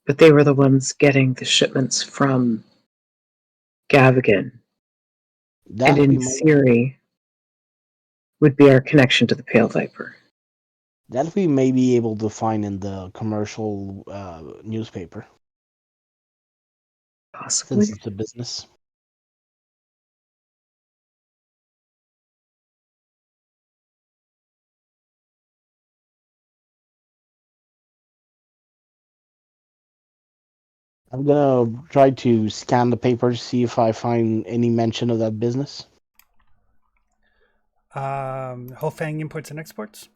But they were the ones getting the shipments from Gavigan. And That we in might theory would be our connection to the Pale Viper. that we may be able to find in the commercial newspaper, Possibly. since it's a business. I'm gonna try to scan the papers, see if I find any mention of that business. Hofang imports and exports.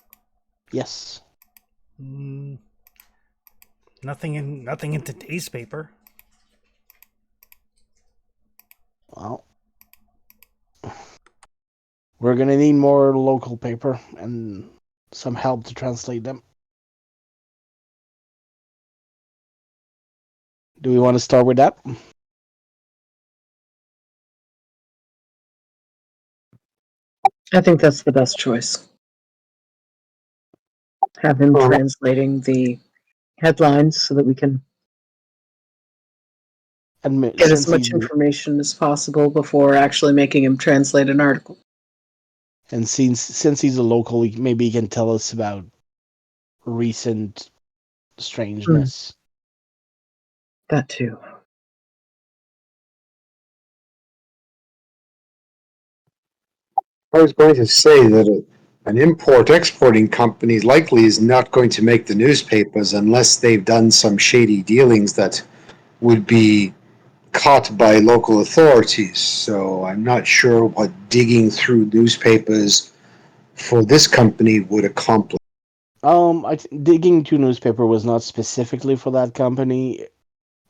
Yes. Mm, nothing in today's paper. Well, we're gonna need more local paper and some help to translate them. Do we want to start with that? I think that's the best choice. Have him Well, translating the headlines so that we can And get as much information as possible before actually making him translate an article. since he's a local, maybe he can tell us about recent strangeness. That too. I was going to say that an import-exporting company likely is not going to make the newspapers unless they've done some shady dealings that would be caught by local authorities. So I'm not sure what digging through newspapers for this company would accomplish. Digging to newspaper was not specifically for that company.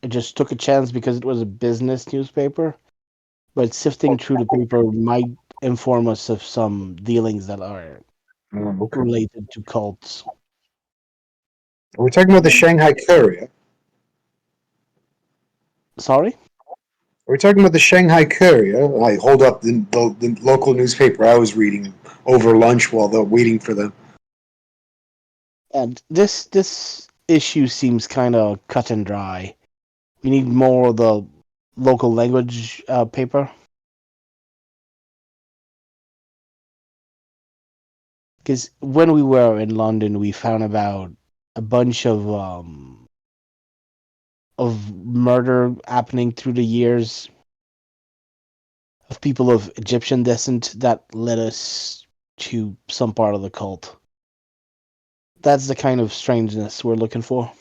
It just took a chance because it was a business newspaper. But sifting through the paper might inform us of some dealings that are Okay. related to cults. Are we talking about the Shanghai Courier? Sorry? Are we talking about the Shanghai Courier? I hold up the local newspaper I was reading over lunch while they're waiting for them. And this issue seems kind of cut and dry. We need more of the local language paper. Because when we were in London, we found about a bunch of murder happening through the years of people of Egyptian descent that led us to some part of the cult. That's the kind of strangeness we're looking for.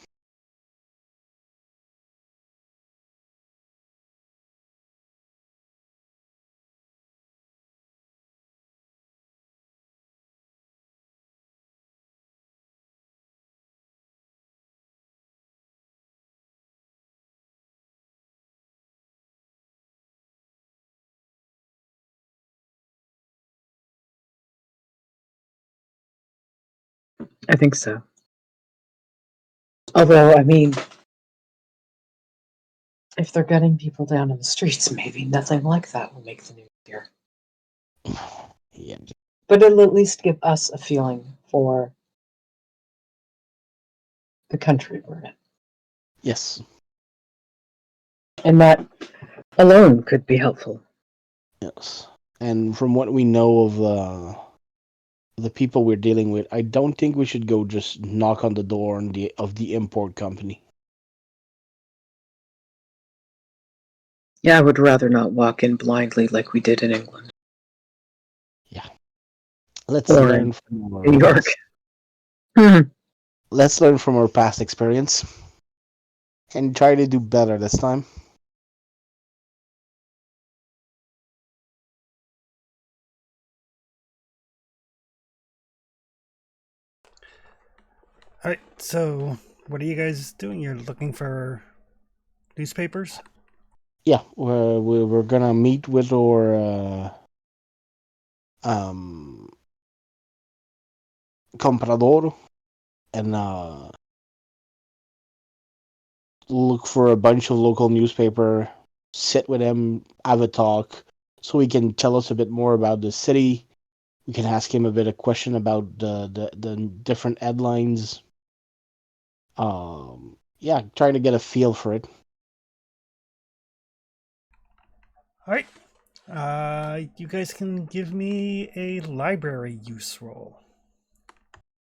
I think so. Although, I mean, if they're gunning people down in the streets, maybe nothing like that will make the news here. Yeah. But it'll at least give us a feeling for the country we're in. Yes. And that alone could be helpful. Yes. And from what we know of the people we're dealing with, I don't think we should go just knock on the door of the import company. Yeah, I would rather not walk in blindly like we did in England. Yeah. Let's Or learn in from our New York. past. Let's learn from our past experience and try to do better this time. All right. So, what are you guys doing? You're looking for newspapers? Yeah, we're gonna meet with our comprador and look for a bunch of local newspaper, sit with him, have a talk, so he can tell us a bit more about the city. We can ask him a bit of question about the different headlines. Yeah, try to get a feel for it. All right. You guys can give me a library use roll.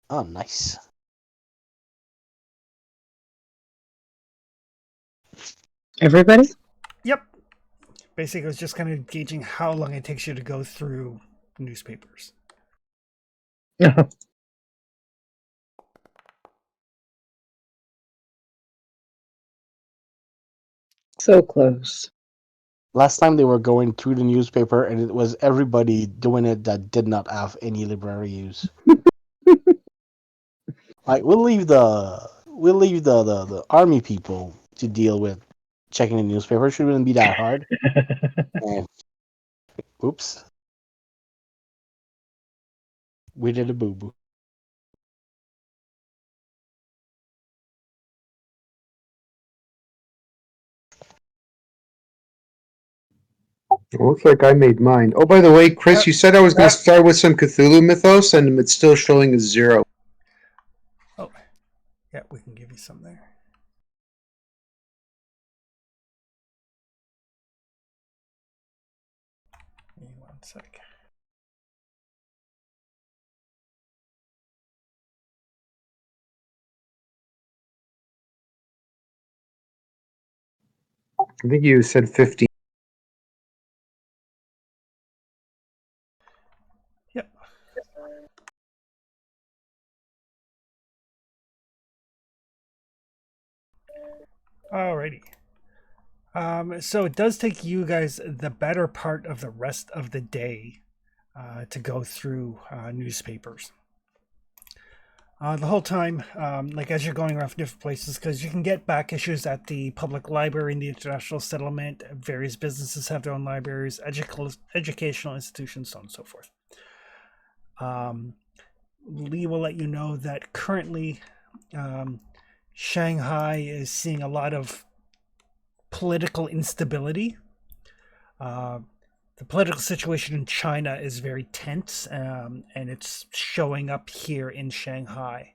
Oh, nice. Everybody? Yep. Basically, it's just kind of gauging how long it takes you to go through newspapers. So close. Last time they were going through the newspaper, and it was everybody doing it that did not have any library use. Like we'll leave the army people to deal with checking the newspaper. It shouldn't be that hard. And oops, we did a boo boo. It looks like I made mine. Oh, by the way, Chris, you said I was going to start with some Cthulhu mythos, and it's still showing as 0. Oh, yeah, we can give you some there. Give me 1 sec. I think you said 15. Yep. Alrighty. So it does take you guys the better part of the rest of the day to go through newspapers. The whole time, like as you're going around different places, because you can get back issues at the public library in the international settlement. Various businesses have their own libraries, educational institutions, so on and so forth. Lee will let you know that currently Shanghai is seeing a lot of political instability. The political situation in China is very tense, and it's showing up here in Shanghai.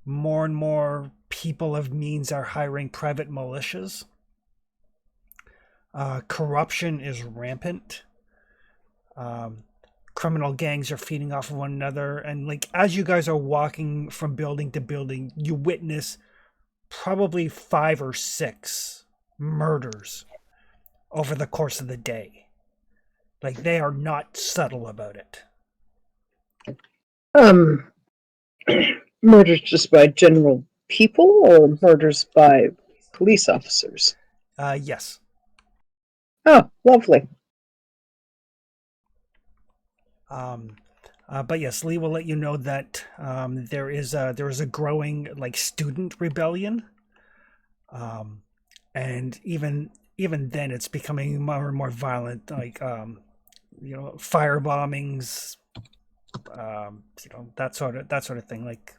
More and more people of means are hiring private militias. Corruption is rampant. Criminal gangs are feeding off of one another, and like as you guys are walking from building to building, you witness probably 5 or 6 murders over the course of the day. Like they are not subtle about it. Murders just by general people or murders by police officers? Yes. Oh, lovely. But yes, Lee will let you know that there is a growing like student rebellion, and even then it's becoming more and more violent. Like fire bombings, that sort of thing. Like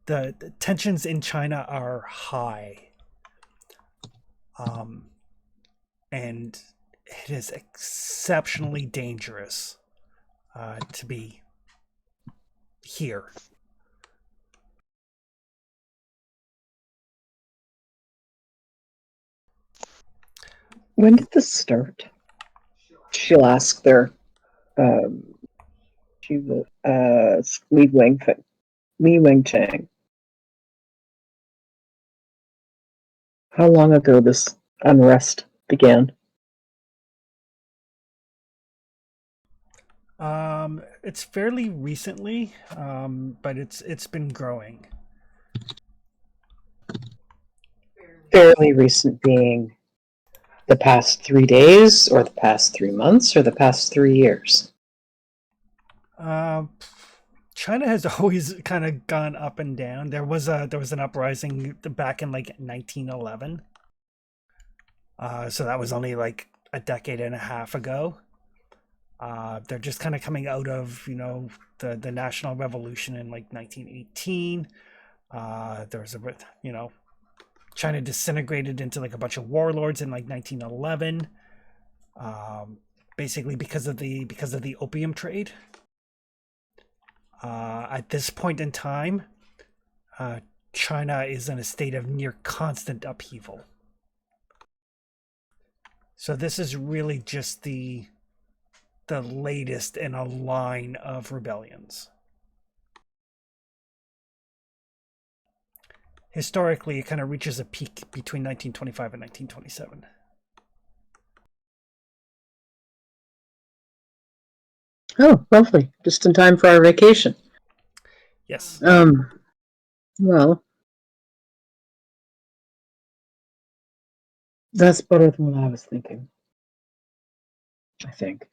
the tensions in China are high, and it is exceptionally dangerous to be here. When did this start? She'll ask their she will Li Wingchang. How long ago this unrest began? It's fairly recently, but it's been growing. Fairly recent being the past 3 days, or the past 3 months, or the past 3 years? China has always kind of gone up and down. There was an uprising back in like 1911. So that was only like a decade and a half ago. They're just kind of coming out of, the national revolution in like 1918. There was China disintegrated into like a bunch of warlords in like 1911. Basically because of the opium trade. At this point in time, China is in a state of near constant upheaval. So this is really just the latest in a line of rebellions. Historically, it kind of reaches a peak between 1925 and 1927. Oh, lovely. Just in time for our vacation. Yes. Well, that's better than what I was thinking, I think.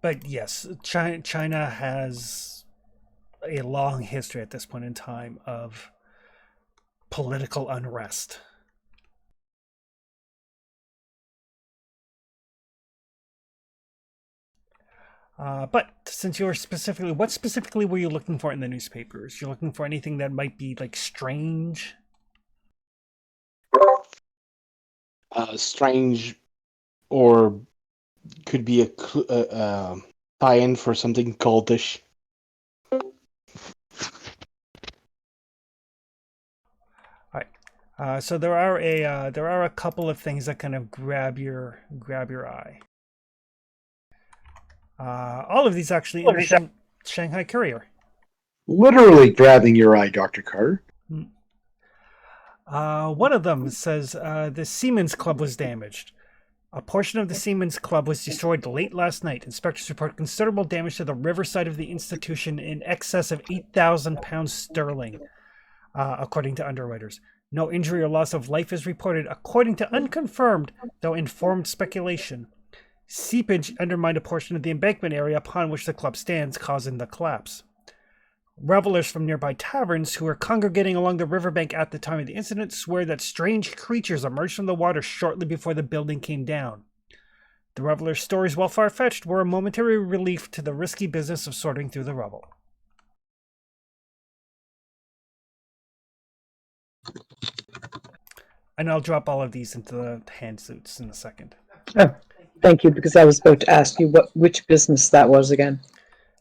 But yes, China has a long history at this point in time of political unrest. But since you're what specifically were you looking for in the newspapers? You're looking for anything that might be like strange? Strange, or could be a tie-in for something cultish. So there are a couple of things that kind of grab your eye. All of these actually in the Shanghai Courier. Literally grabbing your eye, Dr. Carter. One of them says the Seamen's Club was damaged. A portion of the Seamen's Club was destroyed late last night. Inspectors report considerable damage to the riverside of the institution in excess of £8,000 sterling, according to underwriters. No injury or loss of life is reported, according to unconfirmed, though informed speculation. Seepage undermined a portion of the embankment area upon which the club stands, causing the collapse. Revelers from nearby taverns who were congregating along the riverbank at the time of the incident swear that strange creatures emerged from the water shortly before the building came down. The revelers' stories, while far-fetched, were a momentary relief to the risky business of sorting through the rubble. And I'll drop all of these into the hand suits in a second. Oh, thank you, because I was about to ask you which business that was again.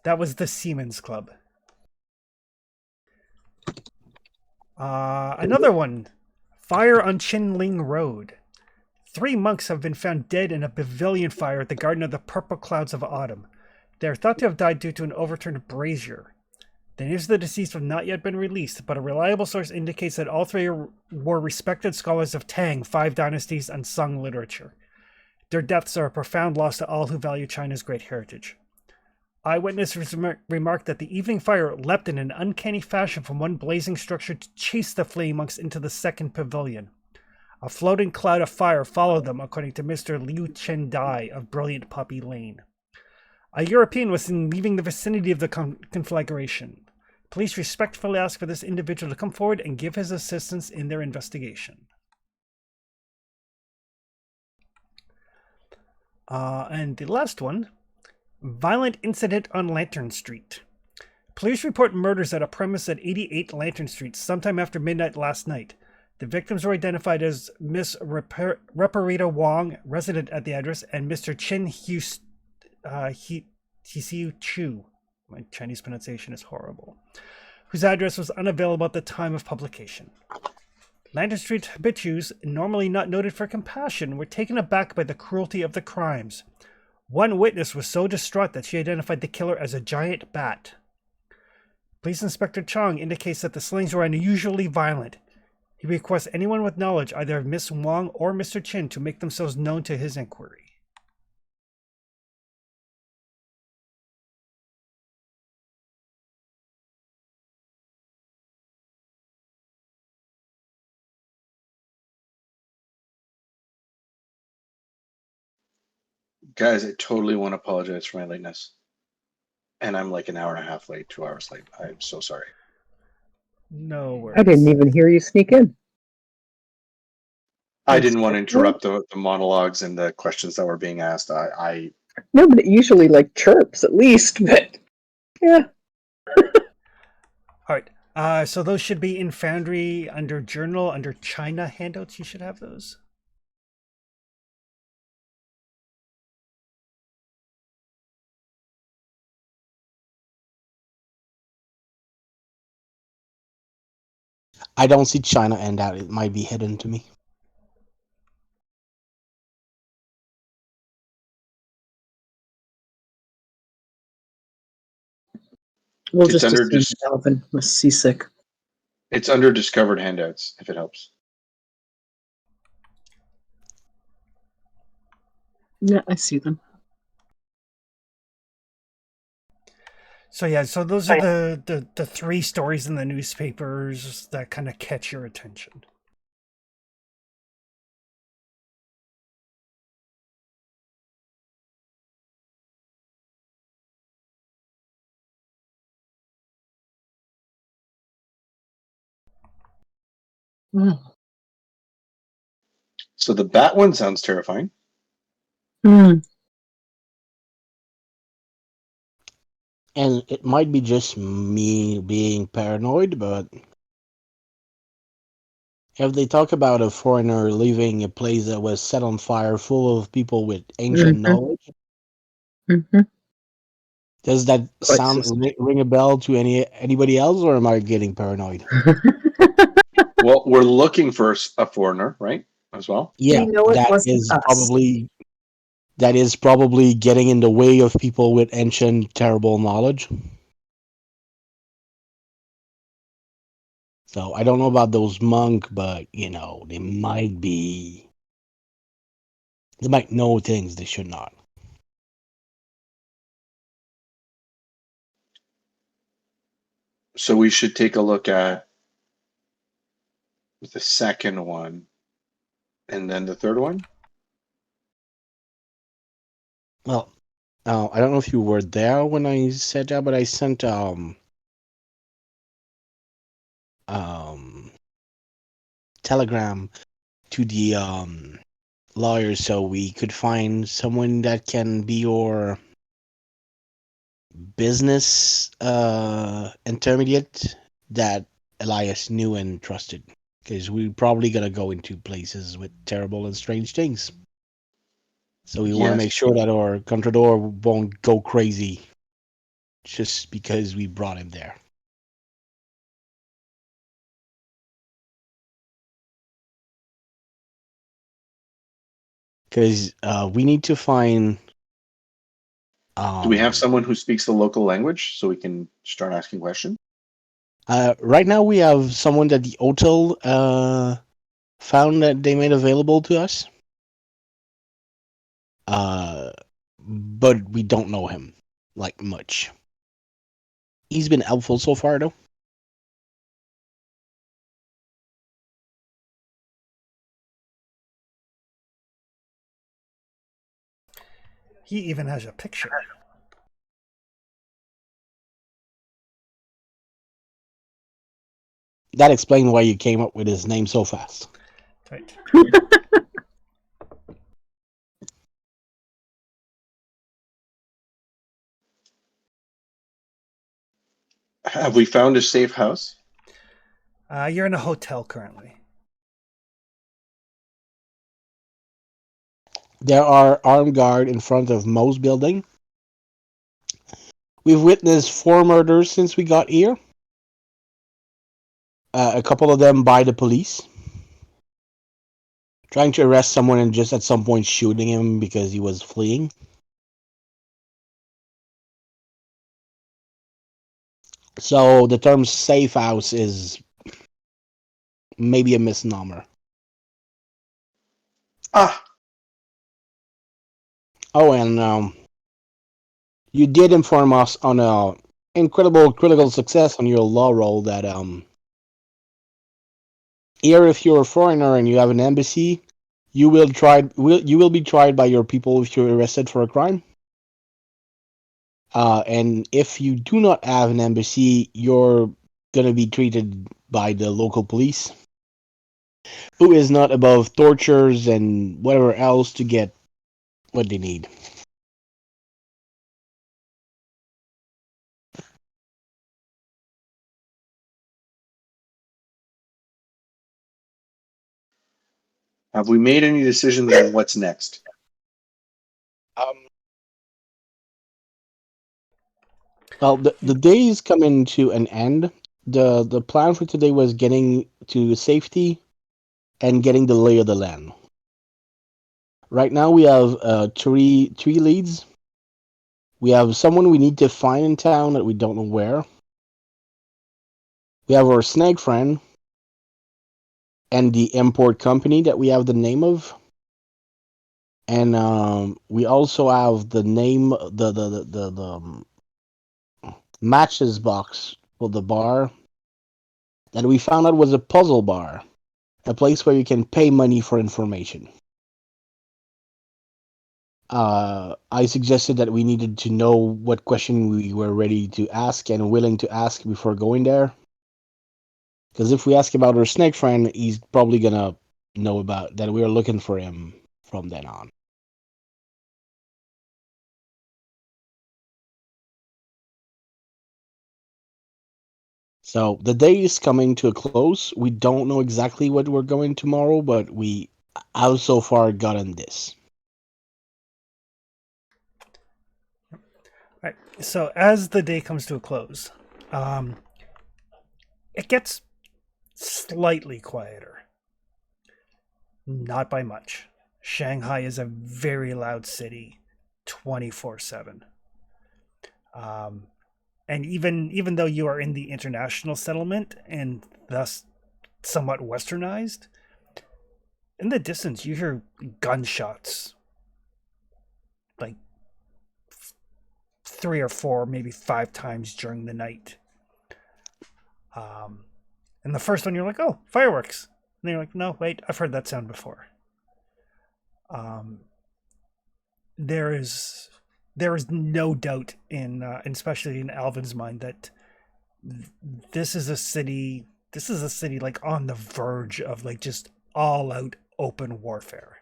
That was the Seamen's Club. Another one. Fire on Chinling Road. 3 monks have been found dead in a pavilion fire at the Garden of the Purple Clouds of Autumn. They are thought to have died due to an overturned brazier. The names of the deceased have not yet been released, but a reliable source indicates that all three were respected scholars of Tang, 5 dynasties, and Sung literature. Their deaths are a profound loss to all who value China's great heritage. Eyewitnesses remarked that the evening fire leapt in an uncanny fashion from one blazing structure to chase the fleeing monks into the second pavilion. A floating cloud of fire followed them, according to Mr. Liu Chen Dai of Brilliant Poppy Lane. A European was seen leaving the vicinity of the conflagration. Police respectfully ask for this individual to come forward and give his assistance in their investigation. And the last one. Violent incident on Lantern Street. Police report murders at a premise at 88 Lantern Street sometime after midnight last night. The victims were identified as Miss Reparita Wong, resident at the address, and Mr. Chen Hsiu Chu, my Chinese pronunciation is horrible, whose address was unavailable at the time of publication. Landon Street habitues, normally not noted for compassion, were taken aback by the cruelty of the crimes. One witness was so distraught that she identified the killer as a giant bat. Police Inspector Chong indicates that the slayings were unusually violent. He requests anyone with knowledge, either of Miss Wong or Mr. Chin, to make themselves known to his inquiry. Guys, I totally want to apologize for my lateness. And I'm like an hour and a half late, 2 hours late. I'm so sorry. No worries. I didn't even hear you sneak in. I didn't want to interrupt the monologues and the questions that were being asked. No, but it usually like chirps at least, but yeah. All right. So those should be in Foundry under Journal, under China handouts. You should have those. I don't see China end out. It might be hidden to me. We'll It's just under assume Alvin was seasick. It's under discovered handouts, if it helps. Yeah, I see them. So yeah, so those are the three stories in the newspapers that kind of catch your attention. So the bat one sounds terrifying. Hmm. And it might be just me being paranoid, but if they talk about a foreigner leaving a place that was set on fire full of people with ancient knowledge, does that sound ring a bell to anybody else, or am I getting paranoid? Well, we're looking for a foreigner, right? As well. Yeah, We know it wasn't us. That is probably getting in the way of people with ancient, terrible knowledge. So I don't know about those monks, but they might know things they should not. So we should take a look at the second one and then the third one. Well, I don't know if you were there when I said that, but I sent telegram to the lawyer so we could find someone that can be your business intermediate that Elias knew and trusted, because we're probably gonna go into places with terrible and strange things. So we want to make sure that our Contrador won't go crazy just because we brought him there. Because we need to find... Do we have someone who speaks the local language so we can start asking questions? Right now we have someone that the hotel found that they made available to us. But we don't know him, like, much. He's been helpful so far, though. He even has a picture. That explains why you came up with his name so fast. Right. Have we found a safe house? You're in a hotel currently. There are armed guards in front of most building. We've witnessed 4 murders since we got here. A couple of them by the police. Trying to arrest someone and just at some point shooting him because he was fleeing. So the term safe house is maybe a misnomer. Ah, Oh, and you did inform us on a incredible critical success on your law roll that here if you're a foreigner and you have an embassy, you will be tried by your people if you're arrested for a crime. And if you do not have an embassy, you're gonna be treated by the local police, who is not above tortures and whatever else to get what they need. have we made any decisions on what's next? Um, well, the day is coming to an end. The plan for today was getting to safety and getting the lay of the land. Right now we have three leads. We have someone we need to find in town that we don't know where. We have our snake friend and the import company that we have the name of. And we also have the name, the matches box for the bar that we found out was a puzzle bar, a place where you can pay money for information. I suggested that we needed to know what question we were ready to ask and willing to ask before going there. Because if we ask about our snake friend, he's probably gonna know about that we are looking for him from then on. So the day is coming to a close. We don't know exactly what we're going tomorrow, but we have so far gotten this. Right. So as the day comes to a close, it gets slightly quieter. Not by much. Shanghai is a very loud city, 24/7. And even though you are in the international settlement and thus somewhat westernized, in the distance you hear gunshots, like 3 or 4, maybe 5 times during the night. And the first one you're like, oh, fireworks. And then you're like, no, wait, I've heard that sound before. There is no doubt in especially in Alvin's mind that this is a city like on the verge of like just all out open warfare.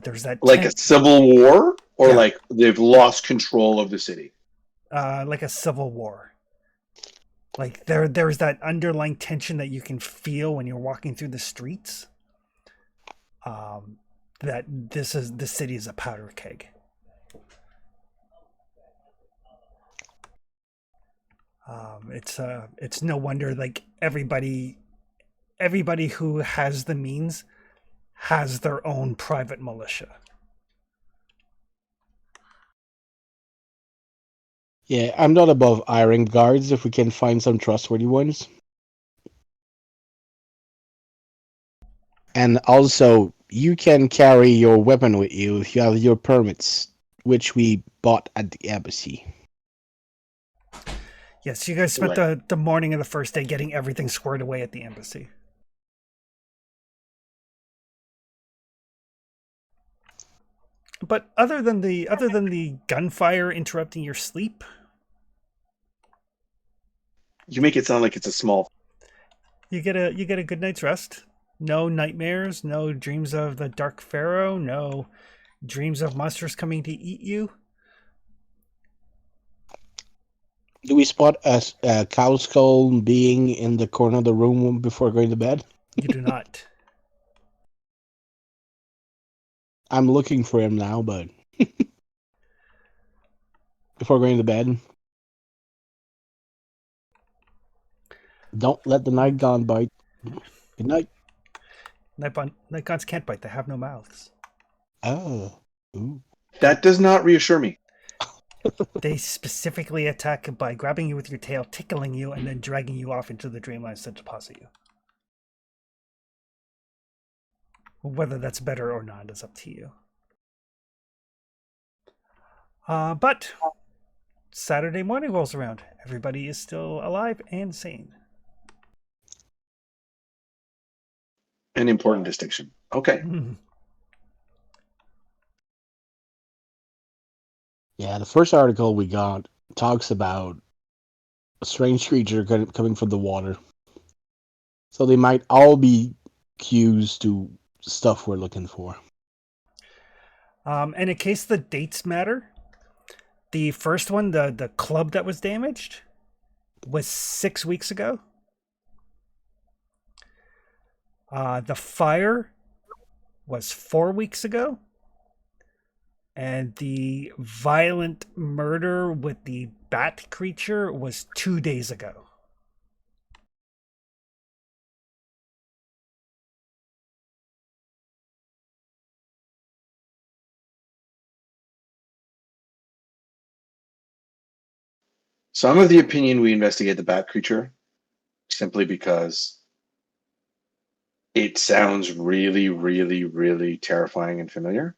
There's that Like a civil war, or Yeah. like they've lost control of the city? Like a civil war. Like there's that underlying tension that you can feel when you're walking through the streets. That the city is a powder keg. It's no wonder like everybody who has the means has their own private militia. Yeah, I'm not above hiring guards if we can find some trustworthy ones. And also, you can carry your weapon with you if you have your permits, which we bought at the embassy. Yes, you guys spent the morning of the first day getting everything squared away at the embassy. But other than the gunfire interrupting your sleep, You make it sound like it's a small. you get a good night's rest. No nightmares, no dreams of the Dark Pharaoh, no dreams of monsters coming to eat you. Do we spot a cow skull being in the corner of the room before going to bed? You do not. I'm looking for him now, but before going to bed, don't let the night gone bite. Good night. Nightgons can't bite. They have no mouths. Oh. Ooh. That does not reassure me. They specifically attack by grabbing you with your tail, tickling you, and then dragging you off into the dreamlands to deposit you. Whether that's better or not is up to you. But Saturday morning rolls around. Everybody is still alive and sane. An important distinction. Okay. Yeah, the first article we got talks about a strange creature coming from the water. So they might all be cues to stuff we're looking for. And in case the dates matter, the first one, the club that was damaged, was 6 weeks ago. The fire was 4 weeks ago. And the violent murder with the bat creature was 2 days ago. So I'm of the opinion we investigate the bat creature simply because it sounds really, really, really terrifying and familiar.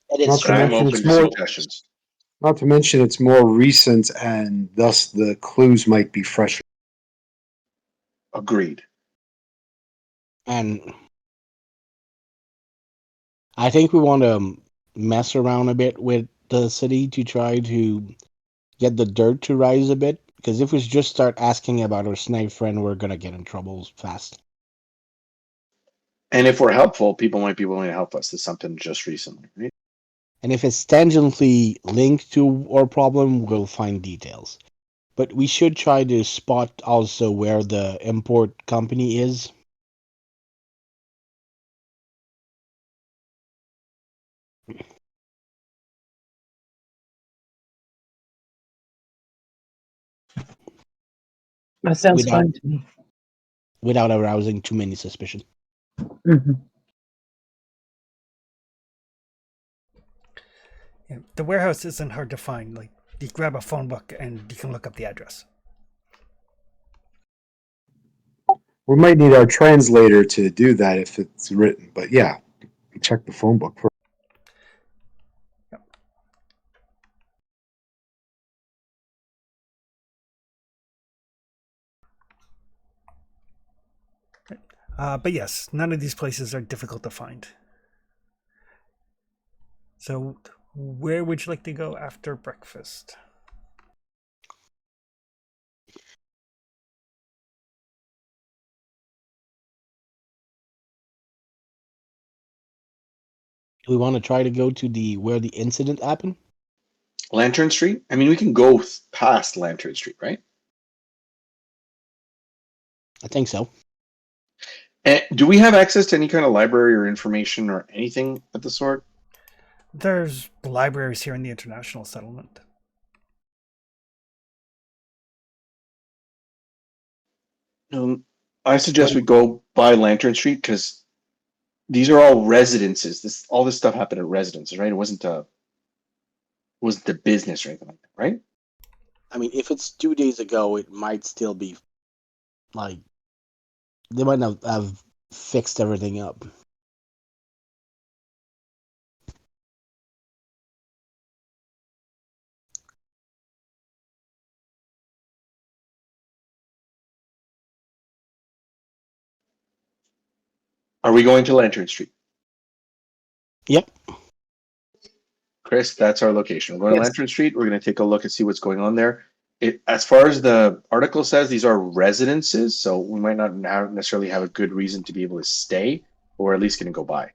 It is Not to But I'm mention open it's to more. suggestions. Not to mention it's more recent, and thus the clues might be fresher. Agreed. And I think we want to mess around a bit with the city to try to get the dirt to rise a bit. Because if we just start asking about our snake friend, we're going to get in trouble fast. And if we're helpful, people might be willing to help us. There's something just recently, right? And if it's tangentially linked to our problem, we'll find details. But we should try to spot also where the import company is. That sounds without fine to me. without arousing too many suspicion. Hmm. Yeah, the warehouse isn't hard to find. Like, you grab a phone book and you can look up the address. We might need our translator to do that if it's written, but yeah, check the phone book first. But yes, none of these places are difficult to find. So, where would you like to go after breakfast? We want to try to go to the where the incident happened. Lantern Street? I mean, we can go past Lantern Street, right? I think so. And do we have access to any kind of library or information or anything of the sort? There's libraries here in the international settlement. I suggest we go by Lantern Street because these are all residences. All this stuff happened at residences, right? It wasn't the business or anything like that, right? I mean, if it's 2 days ago, it might still be like they might not have fixed everything up. Are we going to Lantern Street? Yep. Chris, that's our location. We're going to Yes. Lantern Street. We're going to take a look and see what's going on there. As far as the article says, these are residences, so we might not necessarily have a good reason to be able to stay, but we're at least going to go by.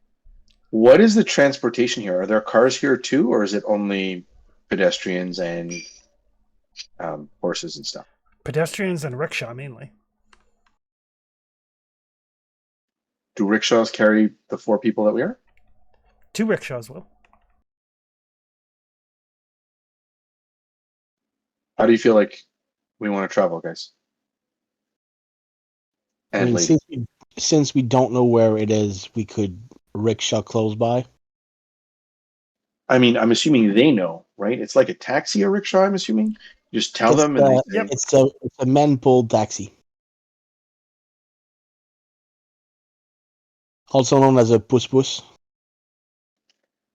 What is the transportation here? Are there cars here too, or is it only pedestrians and horses and stuff? Pedestrians and rickshaw mainly. Do rickshaws carry the 4 people that we are? 2 rickshaws will. How do you feel like we want to travel, guys? I And mean, lady. Since we don't know where it is, we could rickshaw close by. I mean, I'm assuming they know, right? It's like a taxi or rickshaw. I'm assuming. You just tell It's them, and they say, Yep. it's a men pulled taxi, also known as a puss puss.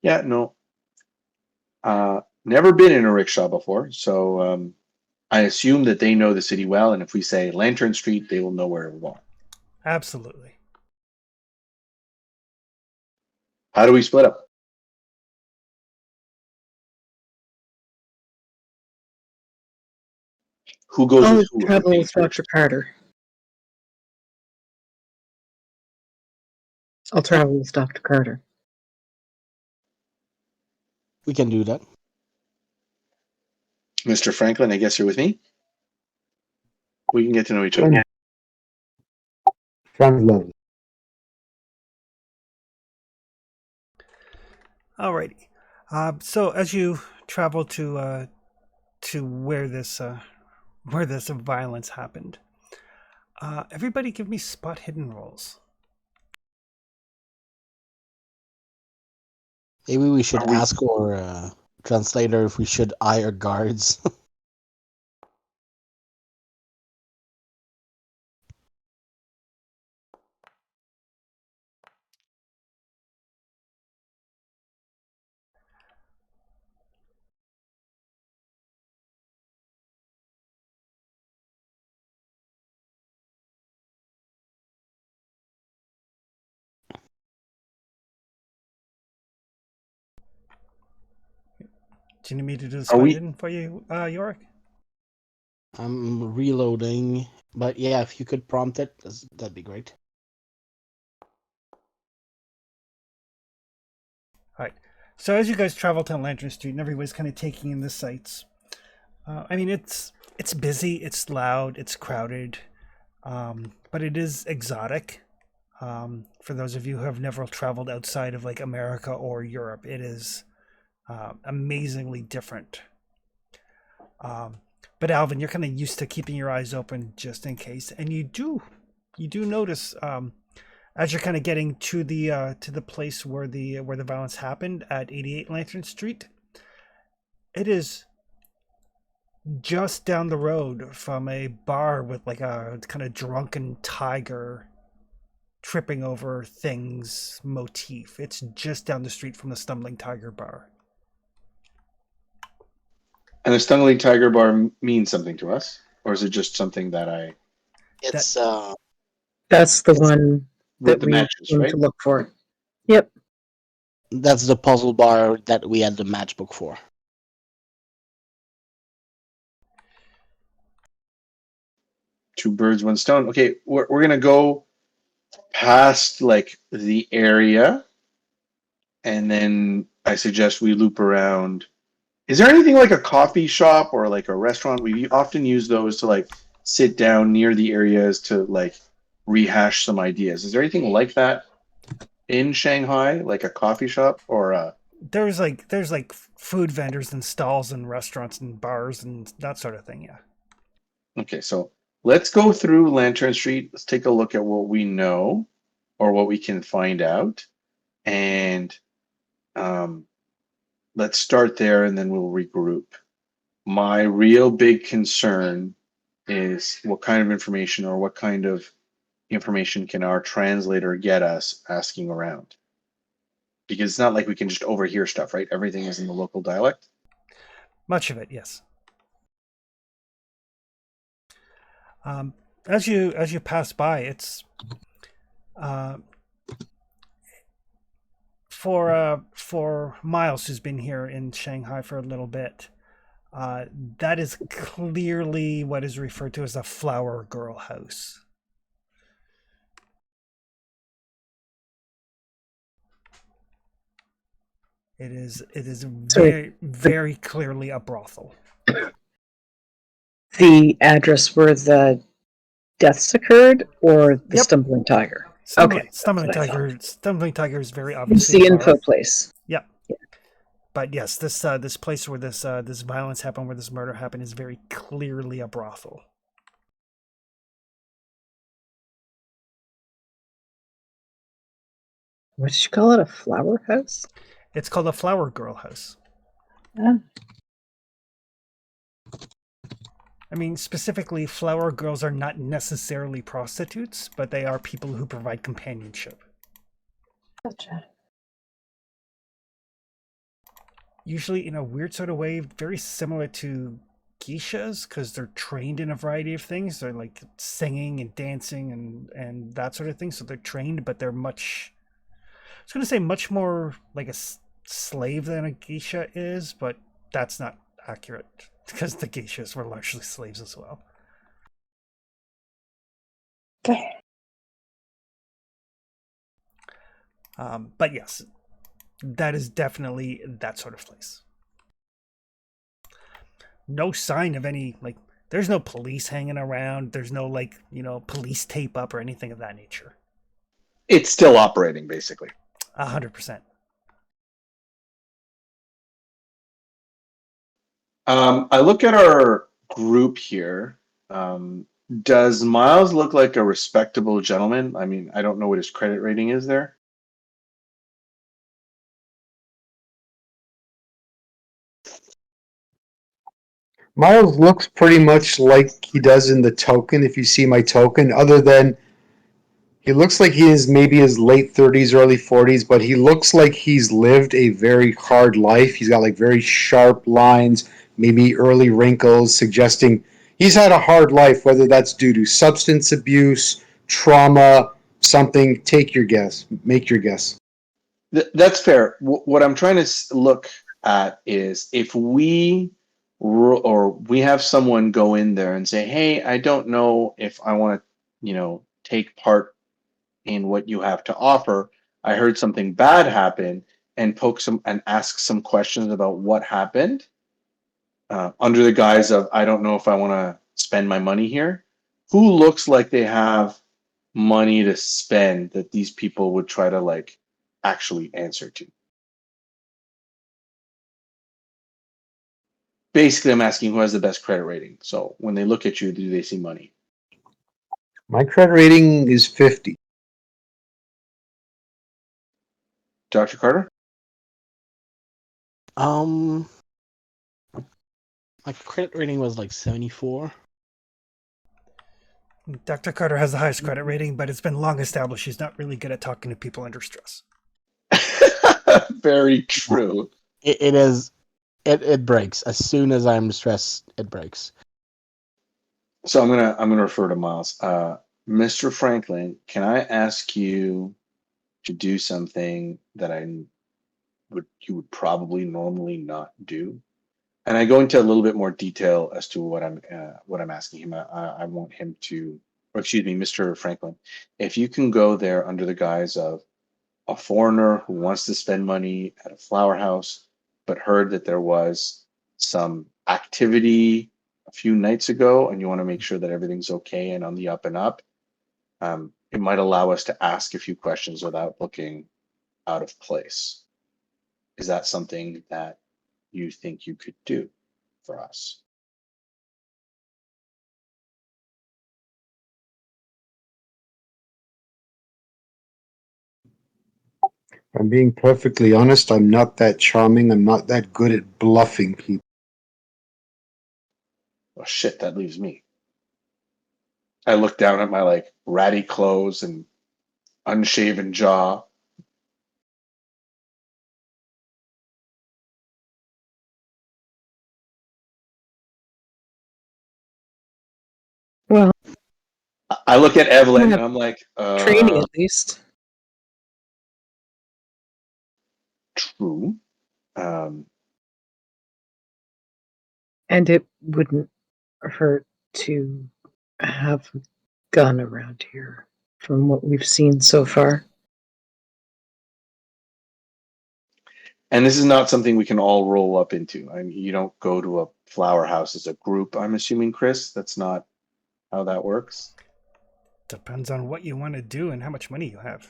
"Yeah, no, never been in a rickshaw before, so I assume that they know the city well. And if we say Lantern Street, they will know where we're going. Absolutely. How do we split up? Who goes I'll with who? Who travel pays with Dr. first? Carter. I'll travel with Dr. Carter. We can do that. Mr. Franklin, I guess you're with me. We can get to know each other. Sounds lovely. Alrighty. So as you travel to where this violence happened, everybody give me spot hidden rolls. Maybe we should Are we- ask our translator if we should eye our guards. Do you need me to do the Are spot we? hidden for you, Yorick? I'm reloading, but yeah, if you could prompt it, that'd be great. All right. So as you guys travel down Lantern Street, and everybody's kind of taking in the sights. I mean, it's busy, it's loud, it's crowded, but it is exotic. For those of you who have never traveled outside of like America or Europe, it is amazingly different. But Alvin, you're kind of used to keeping your eyes open just in case, and you do notice as you're kind of getting to the place where the violence happened at 88 Lantern Street. It is just down the road from a bar with like a kind of drunken tiger tripping over things motif. It's just down the street from the Stumbling Tiger bar. And the Stumbling Tiger bar means something to us, or is it just something that I It's That's the it's one with that the we matches, came right? to look for. Yep. that's the puzzle bar that we had the matchbook for. Two birds, one stone. Okay, we're gonna go past like the area, and then I suggest we loop around. Is there anything like a coffee shop or like a restaurant? We often use those to like sit down near the areas to like rehash some ideas. Is there anything like that in Shanghai, like a coffee shop or a? There's like food vendors and stalls and restaurants and bars and that sort of thing. Yeah. Okay, so let's go through Lantern Street. Let's take a look at what we know or what we can find out, and um, let's start there, and then we'll regroup. My real big concern is what kind of information or what kind of information can our translator get us asking around? Because it's not like we can just overhear stuff, right? Everything is in the local dialect. Much of it, yes. As you pass by, it's uh, for Miles, who's been here in Shanghai for a little bit. That is clearly what is referred to as a flower girl house. It is Sorry, very clearly a brothel. the address where the deaths occurred, or the Yep. Stumbling Tiger? Stumbling That's what I Stumbling Tiger is very It's obviously the a bar. info place. Yep. But yes, this place where this violence happened, where this murder happened, is very clearly a brothel. What did you call it? A flower house? It's called a Flower Girl House. Ah, I mean, specifically, flower girls are not necessarily prostitutes, but they are people who provide companionship. gotcha. Usually in a weird sort of way, very similar to geishas, because they're trained in a variety of things. They're like singing and dancing and that sort of thing. So they're trained, but they're much, I was going to say much more like a slave than a geisha is, but that's not accurate because the geishas were largely slaves as well. Okay. But yes, that is definitely that sort of place. No sign of any, like, there's no police hanging around. There's no, like, police tape up or anything of that nature. It's still operating, basically. 100%. I look at our group here. Does Miles look like a respectable gentleman? I mean, I don't know what his credit rating is there. Miles looks pretty much like he does in the token, if you see my token, other than he looks like he is maybe his late 30s, early 40s, but he looks like he's lived a very hard life. He's got like very sharp lines, maybe early wrinkles, suggesting he's had a hard life, whether that's due to substance abuse, trauma, something. Take your guess. Make your guess. That's fair. What I'm trying to look at is if or we have someone go in there and say, "Hey, I don't know if I want to, take part in what you have to offer. I heard something bad happen," and poke some and ask some questions about what happened, under the guise of, "I don't know if I want to spend my money here." Who looks like they have money to spend that these people would try to like actually answer to? Basically, I'm asking who has the best credit rating. So when they look at you, do they see money? My credit rating is 50. Dr. Carter? My credit rating was like 74. Dr. Carter has the highest credit rating, but it's been long established she's not really good at talking to people under stress. Very true. It is. It breaks as soon as I'm stressed. It breaks. So I'm gonna refer to Miles. Mr. Franklin, can I ask you to do something that you would probably normally not do? And I go into a little bit more detail as to what I'm asking him. I want him to, or excuse me, Mr. Franklin, if you can go there under the guise of a foreigner who wants to spend money at a flower house, but heard that there was some activity a few nights ago, and you want to make sure that everything's okay and on the up and up. It might allow us to ask a few questions without looking out of place. Is that something that you think you could do for us? If I'm being perfectly honest, I'm not that charming. I'm not that good at bluffing people. Oh shit, that leaves me. I look down at my like ratty clothes and unshaven jaw. Well, I look at Evelyn have and I'm like, training at least. true. Um, And it wouldn't hurt to have a gun around here from what we've seen so far. and this is not something we can all roll up into. I mean, you don't go to a flower house as a group, I'm assuming, Chris. That's not how that works. Depends on what you want to do and how much money you have.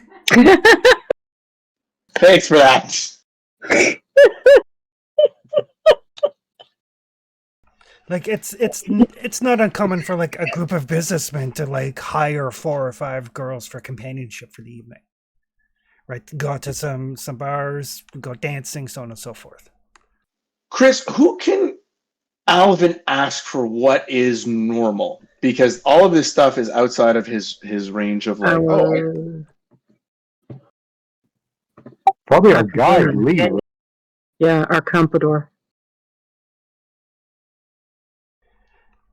Thanks for that. Like it's not uncommon for like a group of businessmen to like hire 4 or 5 girls for companionship for the evening. right? Go out to some bars, go dancing, so on and so forth. Chris, who can Alvin ask for what is normal? Because all of this stuff is outside of his range of like, Probably our guide, Lee. Yeah, our Comprador.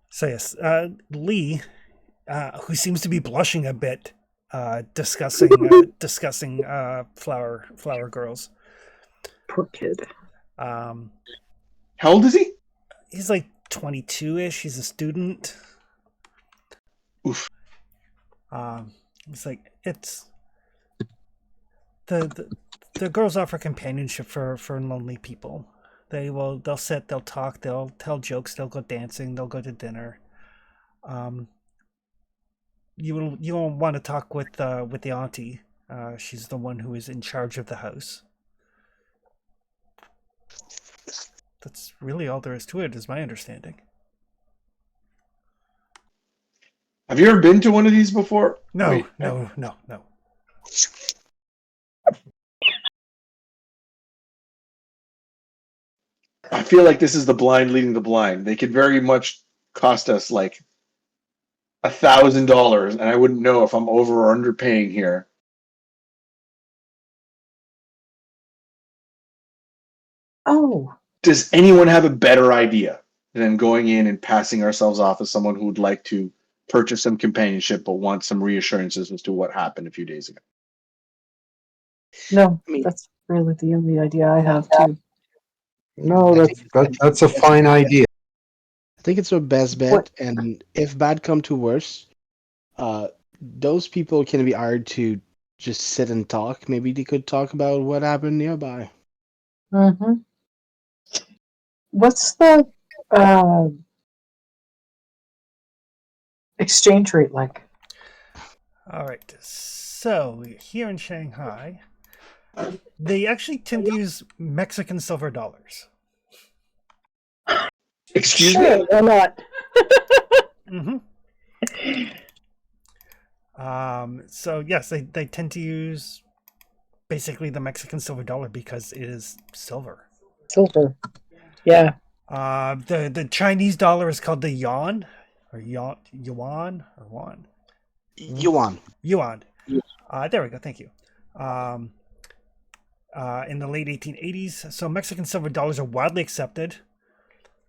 So yes, Lee, who seems to be blushing a bit, discussing flower girls. Poor kid. how old is he? He's like 22-ish. He's a student. Oof. It's like it's the girls offer companionship for lonely people. They'll sit, they'll talk, they'll tell jokes, they'll go dancing, they'll go to dinner. You will want to talk with the auntie. She's the one who is in charge of the house. That's really all there is to it, is my understanding. Have you ever been to one of these before? No, Wait, no. I feel like this is the blind leading the blind. They could very much cost us like $1,000, and I wouldn't know if I'm over or underpaying here. Oh, Does anyone have a better idea than going in and passing ourselves off as someone who would like to purchase some companionship but wants some reassurances as to what happened a few days ago? no, I mean- that's really the only idea I have too. No, that's a fine idea. I think it's our best bet, What- and if bad come to worse, those people can be hired to just sit and talk. Maybe they could talk about what happened nearby. Mm-hmm. What's the exchange rate like? All right. So here in Shanghai, they actually tend to use Mexican silver dollars. Excuse Sure, me? why not? Mm-hmm. So yes, they tend to use basically the Mexican silver dollar because it is silver. Silver. Yeah. The Chinese dollar is called the yuan, or yuan or won. Yuan. Yuan. There we go. Thank you. In the late 1880s, so Mexican silver dollars are widely accepted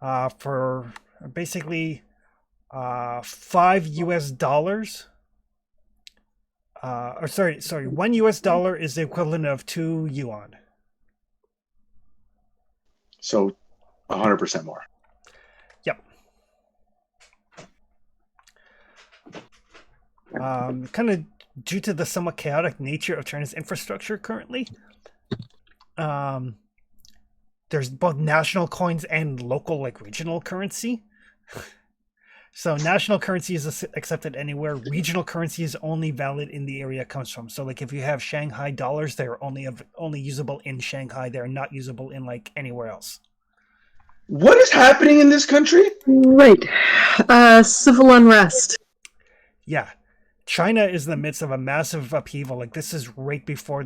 for basically $5. Or sorry, $1 is the equivalent of 2 yuan. So 100% more. Yep. Kind of due to the somewhat chaotic nature of China's infrastructure currently, there's both national coins and local, like regional currency. So national currency is accepted anywhere. Regional currency is only valid in the area it comes from. So like if you have Shanghai dollars, they're only usable in Shanghai. They're not usable in like anywhere else. What is happening in this country? Right. Civil unrest. Yeah. China is in the midst of a massive upheaval. Like this is right before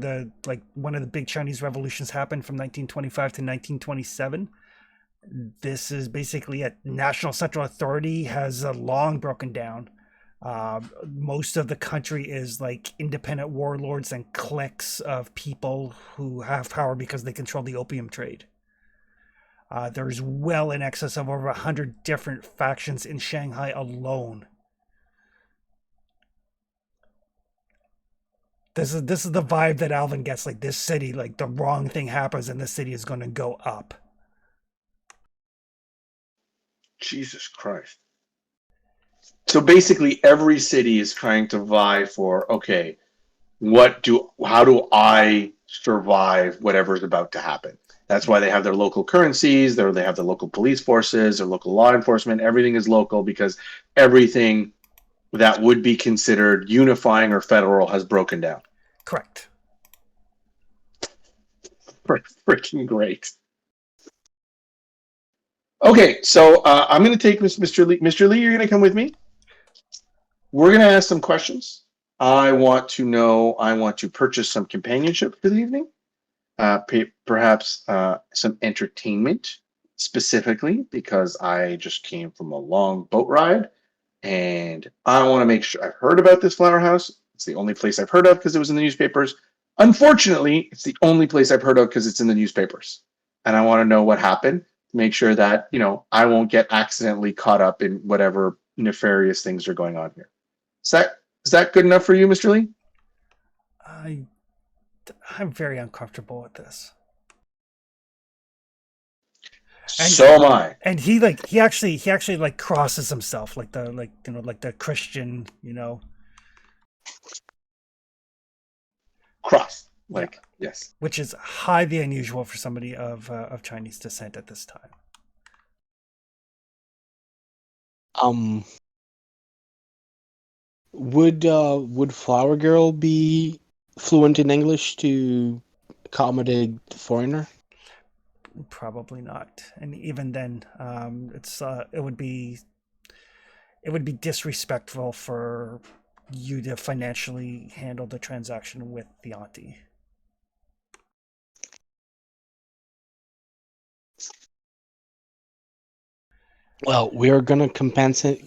one of the big Chinese revolutions happened from 1925 to 1927. This is basically a national central authority has long broken down. Most of the country is like independent warlords and cliques of people who have power because they control the opium trade. There's well in excess of over 100 different factions in Shanghai alone. This is the vibe that Alvin gets. Like this city, like the wrong thing happens and the city is going to go up. Jesus Christ. So basically every city is trying to vie for, okay, how do I survive whatever's about to happen? That's why they have their local currencies, they have the local police forces, their local law enforcement, everything is local because everything that would be considered unifying or federal has broken down. Correct. Freaking great. Okay, so I'm going to take Mr. Lee. Mr. Lee, you're going to come with me. We're going to ask some questions. I want to purchase some companionship for the evening, perhaps some entertainment specifically because I just came from a long boat ride and I want to make sure I've heard about this flower house. It's the only place I've heard of because it was in the newspapers. Unfortunately, it's the only place I've heard of because it's in the newspapers. And I want to know what happened to make sure that, I won't get accidentally caught up in whatever nefarious things are going on here. Is that good enough for you, Mr. Lee? I'm very uncomfortable with this. So am I. And he actually like crosses himself like the Christian, Cross. Yes. which is highly unusual for somebody of Chinese descent at this time. Would Flower Girl be fluent in English to accommodate the foreigner? Probably not. And even then, it would be disrespectful for you to financially handle the transaction with the auntie. Well, we're gonna compensate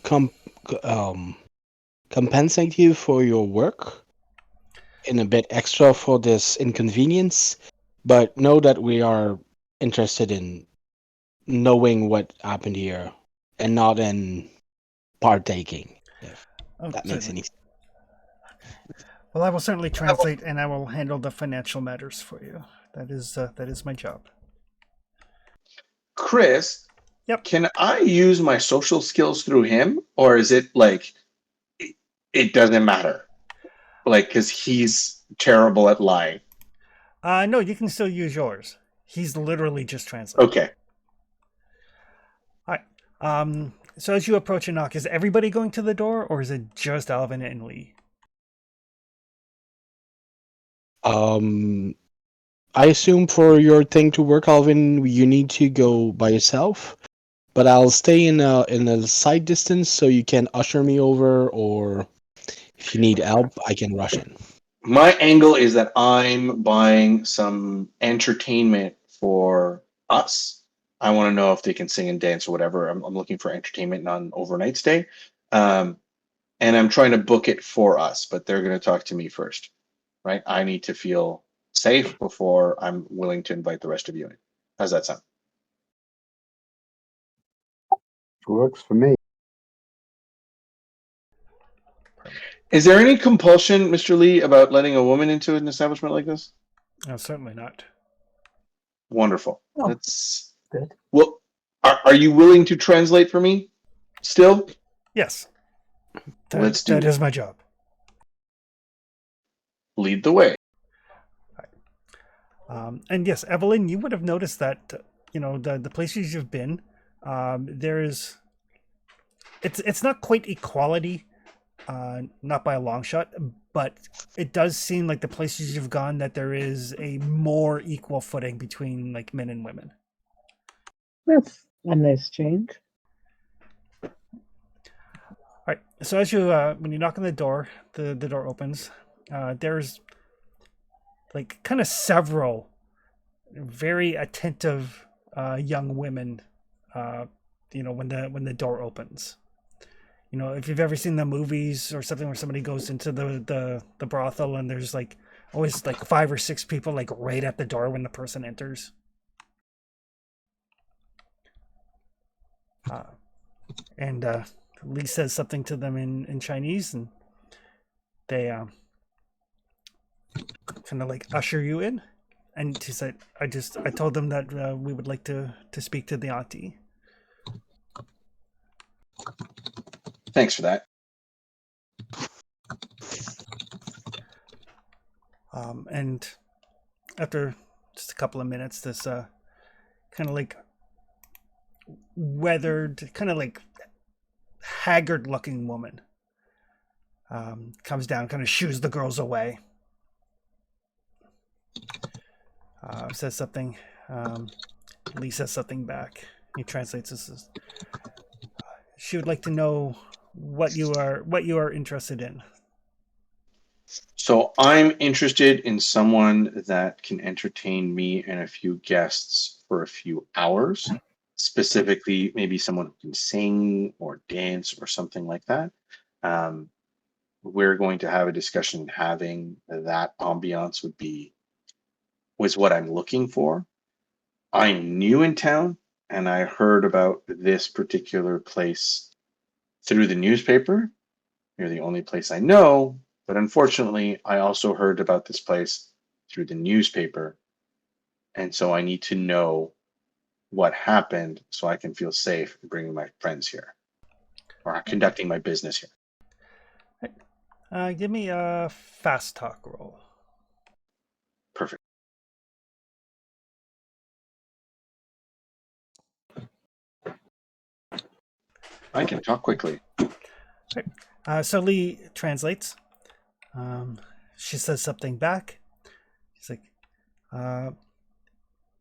you for your work in a bit extra for this inconvenience, but know that we are interested in knowing what happened here and not in partaking, if that makes any sense. Well, I will certainly translate, and I will handle the financial matters for you. That is my job. Chris, Yep. can I use my social skills through him, or is it like it doesn't matter? Like, because he's terrible at lying. No, you can still use yours. He's literally just translating. Okay. All right. So as you approach and knock, is everybody going to the door, or is it just Alvin and Lee? I assume for your thing to work, Alvin, you need to go by yourself. But I'll stay in a side distance so you can usher me over, or if you need help, I can rush in. My angle is that I'm buying some entertainment for us. I want to know if they can sing and dance or whatever. I'm looking for entertainment, not an overnight stay. And I'm trying to book it for us, but they're going to talk to me first, right? I need to feel safe before I'm willing to invite the rest of you in. How's that sound? Works for me. Is there any compulsion, Mr. Lee, about letting a woman into an establishment like this? No, certainly not. Wonderful. Oh, That's good. well. Are you willing to translate for me? Still, Yes. Let's do That it. is my job. Lead the way. And yes, Evelyn, you would have noticed that the places you've been, there is. It's not quite equality, not by a long shot, but it does seem like the places you've gone that there is a more equal footing between like men and women. That's a nice change. All right. So as you when you knock on the door opens. There's like kind of several very attentive young women. When the door opens. If you've ever seen the movies or something where somebody goes into the brothel and there's like always like 5 or 6 people like right at the door when the person enters. And Lee says something to them in Chinese, and they kind of like usher you in. And she said, I told them that we would like to speak to the auntie. Thanks for that. And after just a couple of minutes, this kind of like weathered, kind of like haggard looking woman comes down, kind of shoos the girls away. Says something. Lee says something back. He translates this as, she would like to know what you are interested in. So I'm interested in someone that can entertain me and a few guests for a few hours. Specifically, maybe someone who can sing or dance or something like that. Um, we're going to have a discussion. Having that ambiance was what I'm looking for. I'm new in town, and I heard about this particular place through the newspaper. You're the only place I know, but unfortunately, I also heard about this place through the newspaper. And so I need to know what happened so I can feel safe bringing my friends here or conducting my business here. Give me a fast talk roll. Perfect. I can talk quickly. So Lee translates. She says something back. She's like,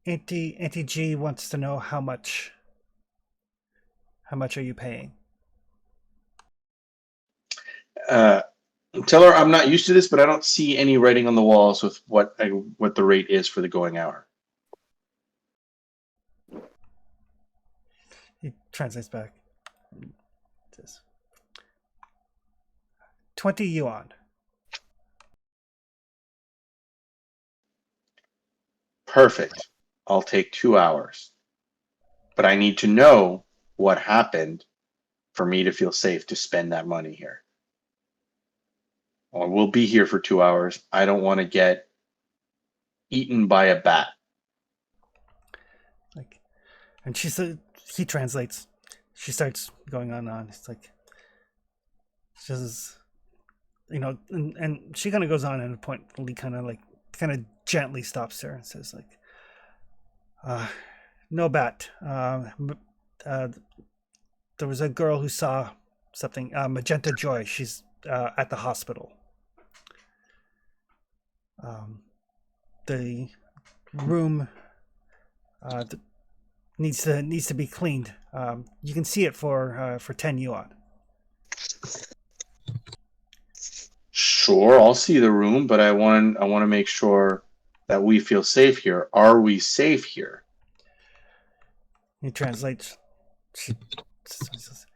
Auntie G wants to know how much are you paying? Tell her I'm not used to this, but I don't see any writing on the walls with what the rate is for the going hour. He translates back. Says, 20 yuan. Perfect. I'll take 2 hours. But I need to know what happened for me to feel safe to spend that money here. Or we'll be here for 2 hours. I don't want to get eaten by a bat. Like, and she said, he translates. She starts going on. It's like, she says, and she kind of goes on, and at a point, Lee kind of gently stops her and says, like, no bat. There was a girl who saw something, Magenta Joy. She's at the hospital. The room needs to be cleaned. You can see it for 10 yuan. Sure, I'll see the room, but I want to make sure that we feel safe here. Are we safe here? He translates. She says,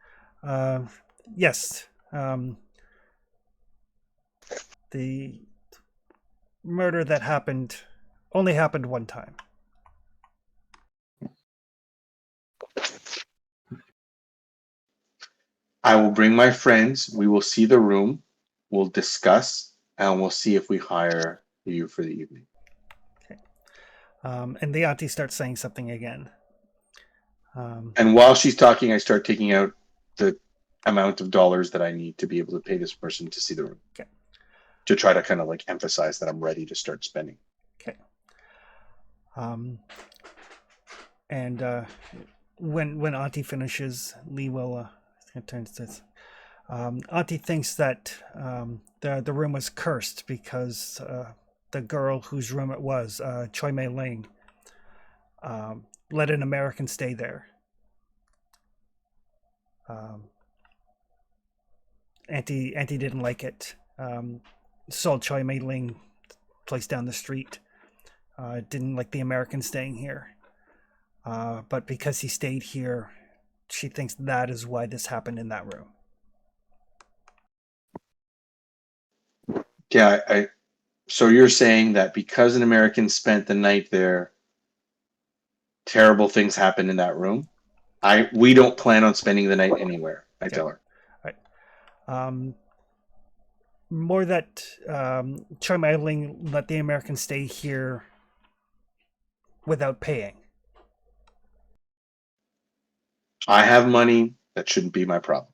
yes. The murder that happened only happened one time. I will bring my friends. We will see the room. We'll discuss, and we'll see if we hire you for the evening. Okay. And the auntie starts saying something again. And while she's talking, I start taking out the amount of dollars that I need to be able to pay this person to see the room. Okay. To try to kind of like emphasize that I'm ready to start spending. Okay. And when Auntie finishes, Lee will turns to this. Auntie thinks that the room was cursed because the girl whose room it was, Choi Mei Ling, let an American stay there. Auntie didn't like it. Sold Choi Mei Ling place down the street. Didn't like the American staying here. But because he stayed here, she thinks that is why this happened in that room. Yeah, so you're saying that because an American spent the night there, terrible things happened in that room? We don't plan on spending the night anywhere, I tell her. Right. More that Choi Mei Ling let the American stay here without paying. I have money. That shouldn't be my problem.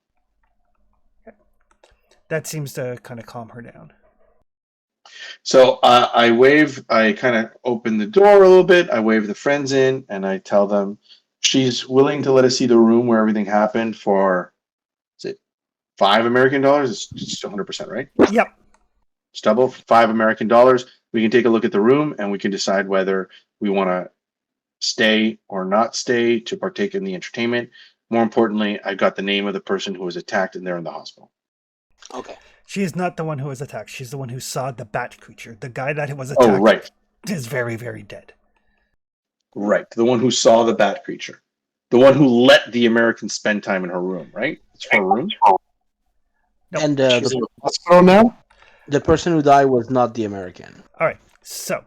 That seems to kind of calm her down. So I kind of open the door a little bit. I wave the friends in, and I tell them she's willing to let us see the room where everything happened for, is it $5 American? It's 100%, right? Yep. It's double, $5 American. We can take a look at the room, and we can decide whether we want to stay or not stay to partake in the entertainment. More importantly, I got the name of the person who was attacked, and they're in the hospital. Okay. She is not the one who was attacked. She's the one who saw the bat creature. The guy that was Oh, attacked right. is very, very dead. Right. The one who saw the bat creature. The one who let the American spend time in her room, right? It's her room. Nope. And She's in the hospital now? the person who died was not the American. All right. So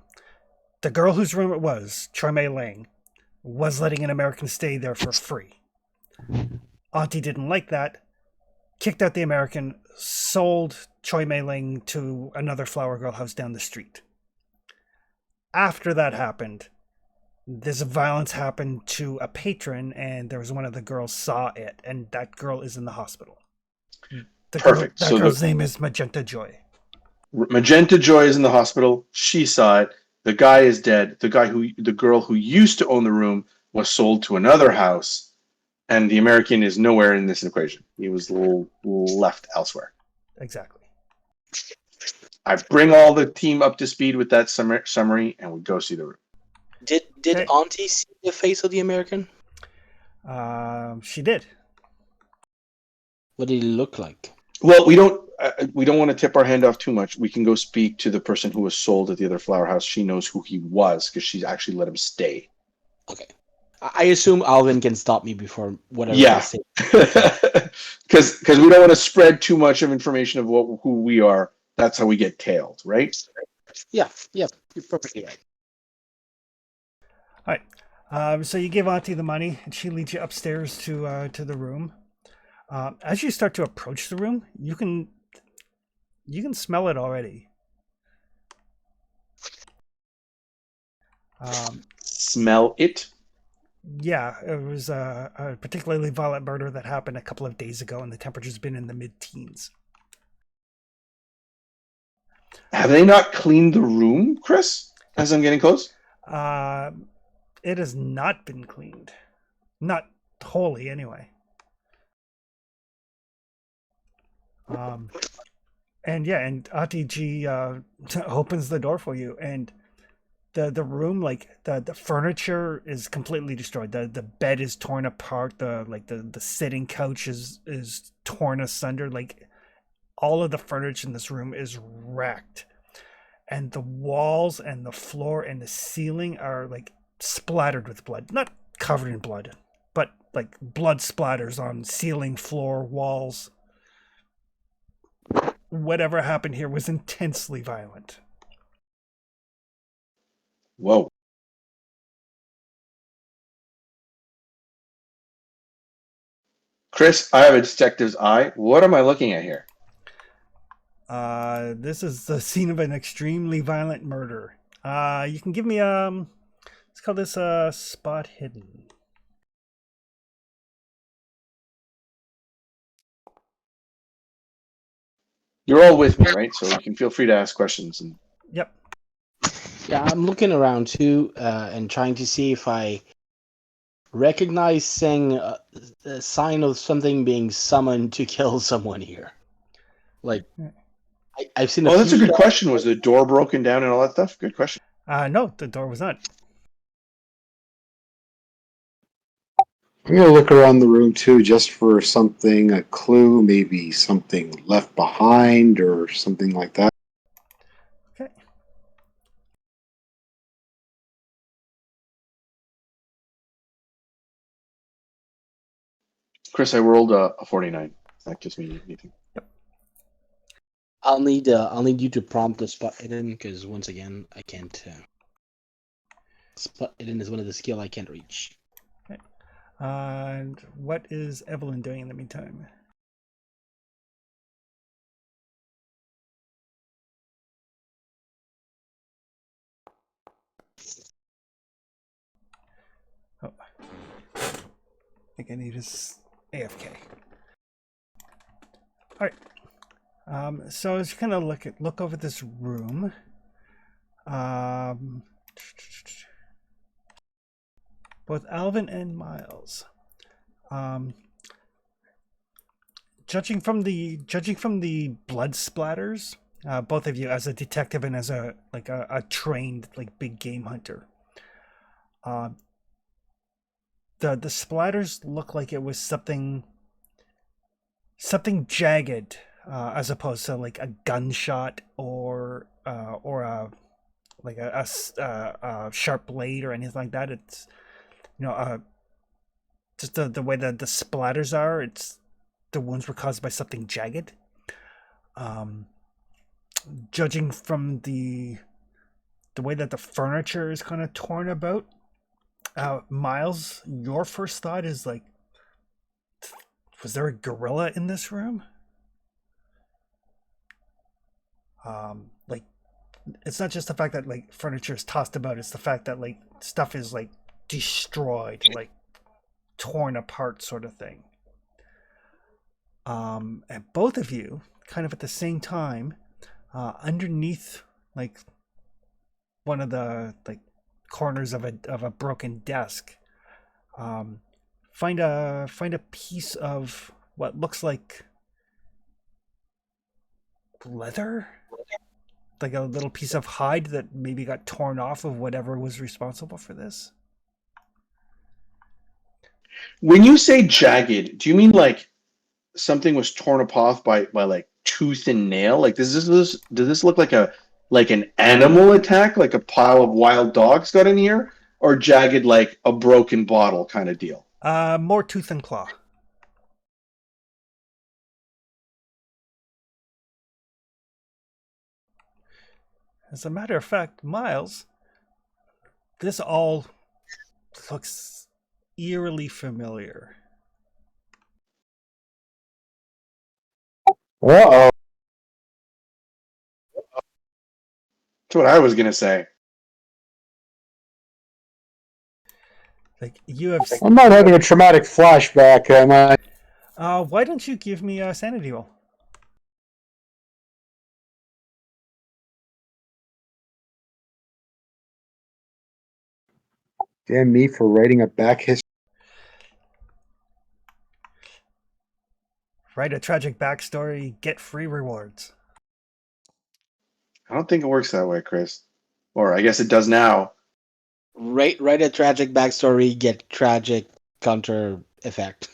the girl whose room it was, Choi Mei Lang, was letting an American stay there for free. Auntie didn't like that, kicked out the American, sold Choi Mei Lang to another flower girl house down the street. After that happened, this violence happened to a patron, and there was one of the girls saw it, and that girl is in the hospital. Perfect. That So girl's name is Magenta Joy. Magenta Joy is in the hospital. She saw it. The guy is dead. The girl who used to own the room was sold to another house, and the American is nowhere in this equation. He was left elsewhere. Exactly. I bring all the team up to speed with that summary, and we go see the room. Did Okay. Auntie see the face of the American? She did. What did he look like? Well, we don't want to tip our hand off too much. We can go speak to the person who was sold at the other flower house. She knows who he was because she actually let him stay. Okay. I assume Alvin can stop me before whatever Yeah. I say. Because we don't want to spread too much of information of who we are. That's how we get tailed, right? Yeah, you're perfectly right. All right. So you give Auntie the money, and she leads you upstairs to the room. As you start to approach the room, you can smell it already. Smell it. Yeah, it was a particularly violent murder that happened a couple of days ago, and the temperature's been in the mid-teens. Have they not cleaned the room, Chris? As I'm getting close. It has not been cleaned, not wholly anyway. And Auntie G opens the door for you, and the room, like the furniture is completely destroyed. The bed is torn apart. The sitting couch is torn asunder. Like all of the furniture in this room is wrecked, and the walls and the floor and the ceiling are like splattered with blood. Not covered in blood, but like blood splatters on ceiling, floor, walls. Whatever happened here was intensely violent. Whoa. Chris, I have a detective's eye. What am I looking at here? This is the scene of an extremely violent murder. You can give me let's call this spot hidden. You're all with me, right? So you can feel free to ask questions. And Yep. Yeah, I'm looking around too and trying to see if I recognize a sign of something being summoned to kill someone here. Like, I've seen. that's a good question. Was the door broken down and all that stuff? Good question. No, the door was not. I'm going to look around the room too, just for something, a clue, maybe something left behind or something like that. Okay. Chris, I rolled a 49. That gives me anything. I'll need you to prompt the spot hidden because once again I can't. Spot hidden is one of the skill I can't reach. Okay. And what is Evelyn doing in the meantime? Oh, I think I need his AFK. All right. So as you kind of look over this room, both Alvin and Miles, judging from the blood splatters, both of you as a detective and as a trained like big game hunter, the splatters look like it was something jagged as opposed to like a gunshot or a like a sharp blade or anything like that. It's just the way that the splatters are. It's the wounds were caused by something jagged. Judging from the way that the furniture is kind of torn about, Miles, your first thought is like, was there a gorilla in this room? Like, it's not just the fact that like furniture is tossed about, it's the fact that like stuff is like destroyed, like torn apart sort of thing. And both of you kind of at the same time, underneath like one of the like corners of a broken desk, find a piece of what looks like leather, like a little piece of hide that maybe got torn off of whatever was responsible for this. When you say jagged, do you mean like something was torn apart by like tooth and nail? Like does this look like an animal attack, like a pile of wild dogs got in here, or jagged like a broken bottle kind of deal? More tooth and claw. As a matter of fact, Miles, this all looks eerily familiar. Uh-oh. That's what I was gonna say. Like you have. I'm not having a traumatic flashback, am I? Why don't you give me a sanity roll? Damn me for writing a back history. Write a tragic backstory, get free rewards. I don't think it works that way, Chris. Or I guess it does now. Write a tragic backstory, get tragic counter effect.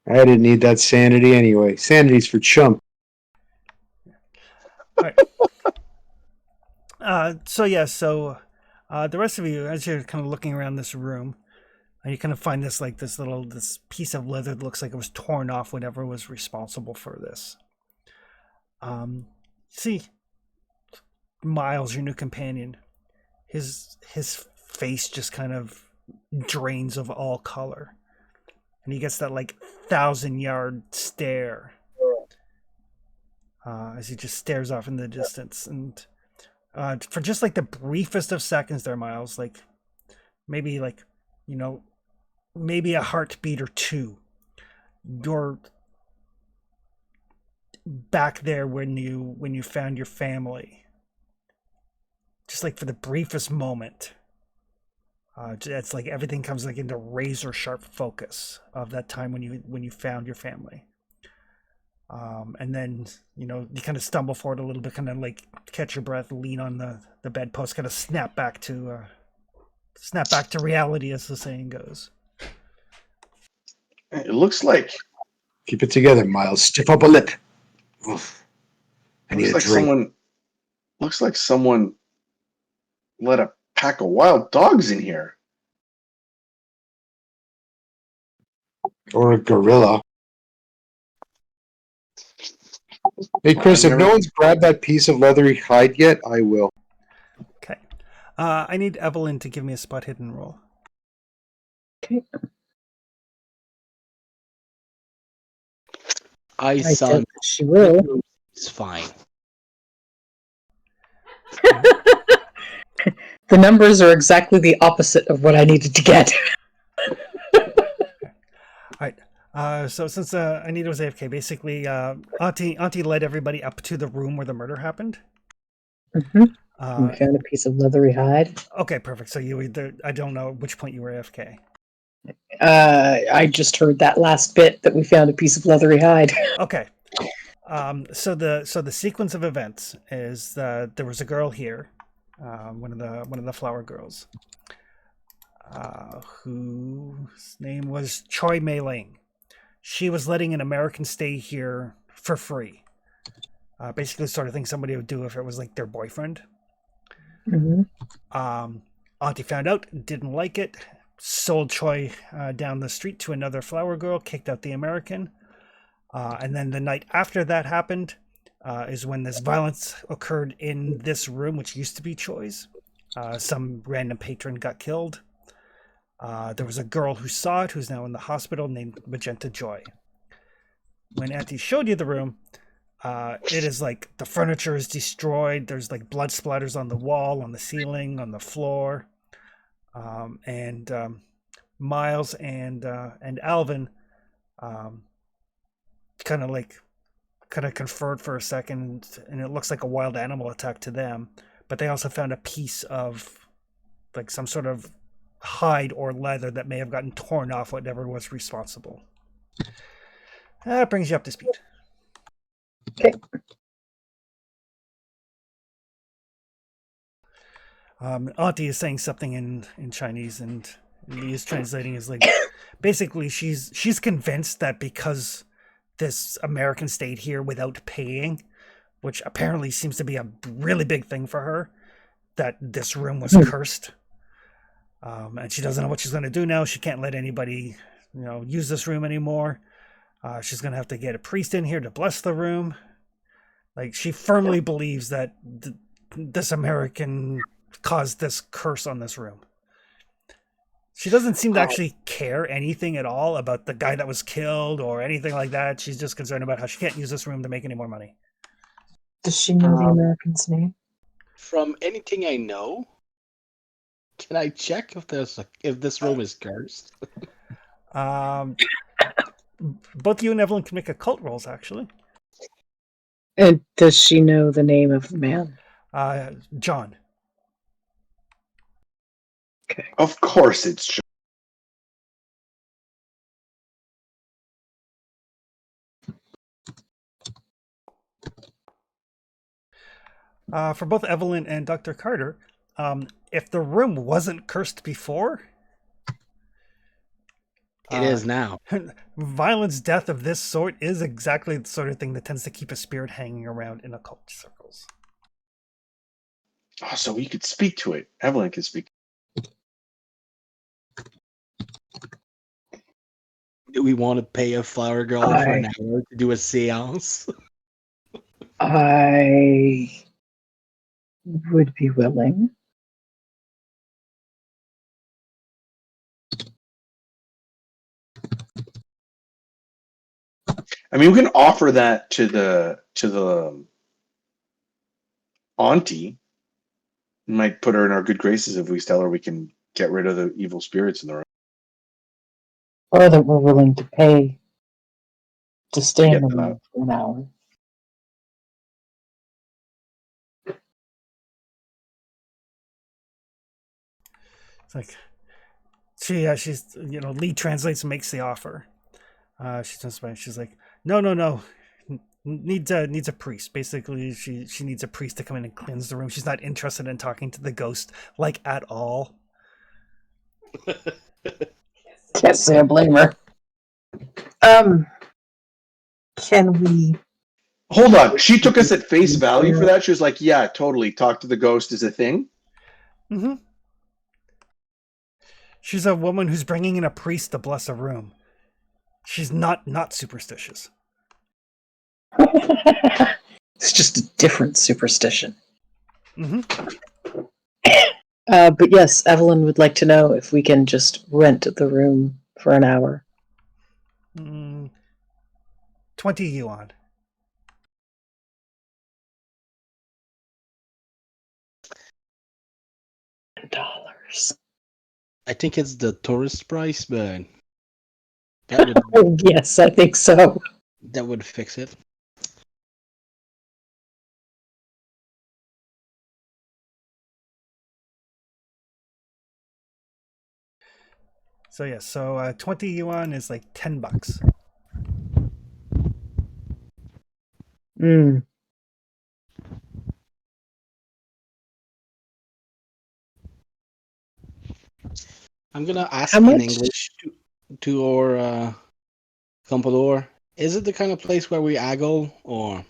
I didn't need that sanity anyway. Sanity's for chump. All right. So the rest of you, as you're kind of looking around this room, you kind of find this piece of leather that looks like it was torn off whatever was responsible for this. See, Miles, your new companion, his face just kind of drains of all color, and he gets that like 1,000-yard stare as he just stares off in the distance. And for just like the briefest of seconds there, Miles, like maybe like, maybe a heartbeat or two, you're back there when you found your family. Just like for the briefest moment, it's like everything comes like into razor sharp focus of that time when you found your family. And then you kind of stumble forward a little bit, kind of like catch your breath, lean on the bedpost, kind of snap back to reality, as the saying goes. It looks like Keep it together, Miles. Stiff up a lip. Oof. I need a drink. Looks like someone let a pack of wild dogs in here. Or a gorilla. Hey, Chris, if no one's grabbed that piece of leathery hide yet, I will. Okay. I need Evelyn to give me a spot hidden roll. Okay. I I saw doubt that she will. it's fine. The numbers are exactly the opposite of what I needed to get. All right. So since Anita was AFK, basically, Auntie led everybody up to the room where the murder happened. Mm-hmm. We found a piece of leathery hide. Okay, perfect. So I don't know at which point you were AFK. I just heard that last bit that we found a piece of leathery hide. Okay. So the sequence of events is there was a girl here, one of the flower girls, whose name was Choi Mei Ling. She was letting an American stay here for free. Basically, the sort of thing somebody would do if it was like their boyfriend. Mhm. Auntie found out, didn't like it, sold Choi down the street to another flower girl, kicked out the American. And then the night after that happened is when this violence occurred in this room, which used to be Choi's. Some random patron got killed. There was a girl who saw it, who's now in the hospital, named Magenta Joy. When Auntie showed you the room, it is like the furniture is destroyed. There's like blood splatters on the wall, on the ceiling, on the floor. And Miles and Alvin kind of conferred for a second, and it looks like a wild animal attack to them. But they also found a piece of like some sort of hide or leather that may have gotten torn off whatever was responsible. That brings you up to speed. Okay. Auntie is saying something in Chinese, and Lee is translating as like basically she's convinced that because this American stayed here without paying, which apparently seems to be a really big thing for her, that this room was cursed. And she doesn't know what she's going to do now. She can't let anybody, use this room anymore. She's going to have to get a priest in here to bless the room. Like, she firmly believes that this American caused this curse on this room. She doesn't seem to actually care anything at all about the guy that was killed or anything like that. She's just concerned about how she can't use this room to make any more money. Does she know the American's name? From anything I know, can I check if this room is cursed? Both you and Evelyn can make occult rolls, actually. And does she know the name of the man? John. Okay. Of course it's John. For both Evelyn and Dr. Carter, if the room wasn't cursed before, It is now. violence, death of this sort is exactly the sort of thing that tends to keep a spirit hanging around in occult circles. Oh, so we could speak to it. Evelyn could speak. Do we want to pay a flower girl for an hour to do a seance? I would be willing. I mean, we can offer that to the auntie. We might put her in our good graces if we tell her we can get rid of the evil spirits in the room. Or that we're willing to pay to stay in get the that. room for an hour. It's like she's Lee translates and makes the offer. She's like, no. Needs a priest. Basically, she needs a priest to come in and cleanse the room. She's not interested in talking to the ghost like at all. Can't say I blame her. Can we? Hold on. She took us at face value for that. She was like, yeah, totally. Talk to the ghost is a thing. Mm-hmm. She's a woman who's bringing in a priest to bless a room. She's not superstitious. It's just a different superstition. Mm-hmm. But yes, Evelyn would like to know if we can just rent the room for an hour. 20 yuan. $10. I think it's the tourist price, but that would Yes, I think so. fix it. So yeah, so 20 yuan is like $10. Mm. I'm gonna How ask in much? English to our comprador. Is it the kind of place where we aggle, or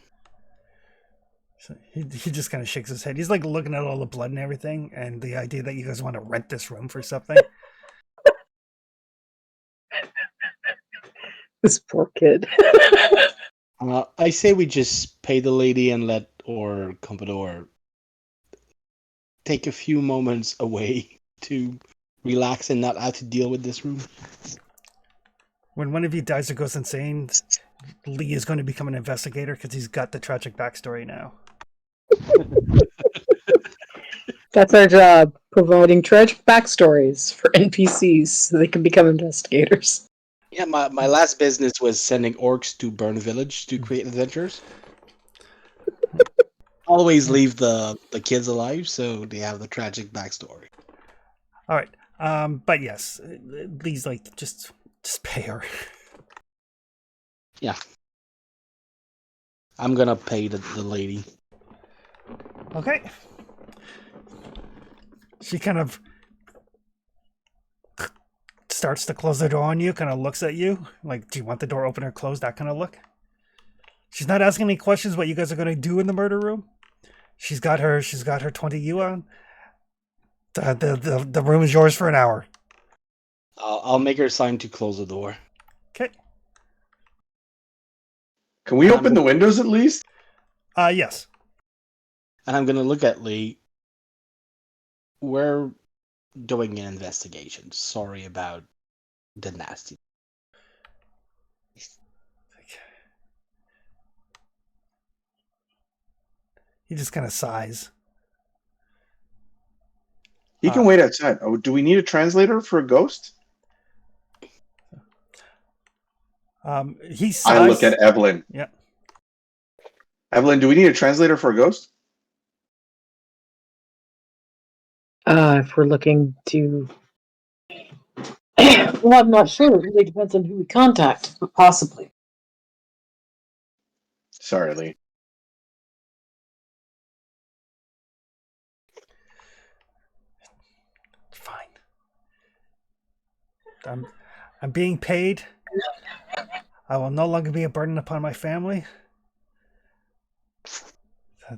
So he just kind of shakes his head. He's like looking at all the blood and everything, and the idea that you guys want to rent this room for something. This poor kid. I say we just pay the lady and let our comprador take a few moments away to relax and not have to deal with this room. When one of you dies or goes insane, Lee is going to become an investigator because he's got the tragic backstory now. That's our job, providing tragic backstories for NPCs so they can become investigators. Yeah, my last business was sending orcs to burn a village to create adventures. Always leave the kids alive so they have the tragic backstory. All right, but yes, Lee's like just pay her. Yeah. I'm gonna pay the lady. Okay. She kind of starts to close the door on you, kind of looks at you, like, do you want the door open or closed? That kind of look. She's not asking any questions what you guys are going to do in the murder room. She's got her 20 yuan. The room is yours for an hour. I'll make her sign to close the door. Okay. Can we open the windows at least? Yes. And I'm gonna look at Lee. We're doing an investigation. Sorry about the nasty. He just kind of sighs. He can wait outside. Oh, do we need a translator for a ghost? He sighs. I look at Evelyn. Yeah. Evelyn, do we need a translator for a ghost? If we're looking to... well, I'm not sure. It really depends on who we contact, but possibly. Sorry, Lee. Fine. I'm being paid. I will no longer be a burden upon my family.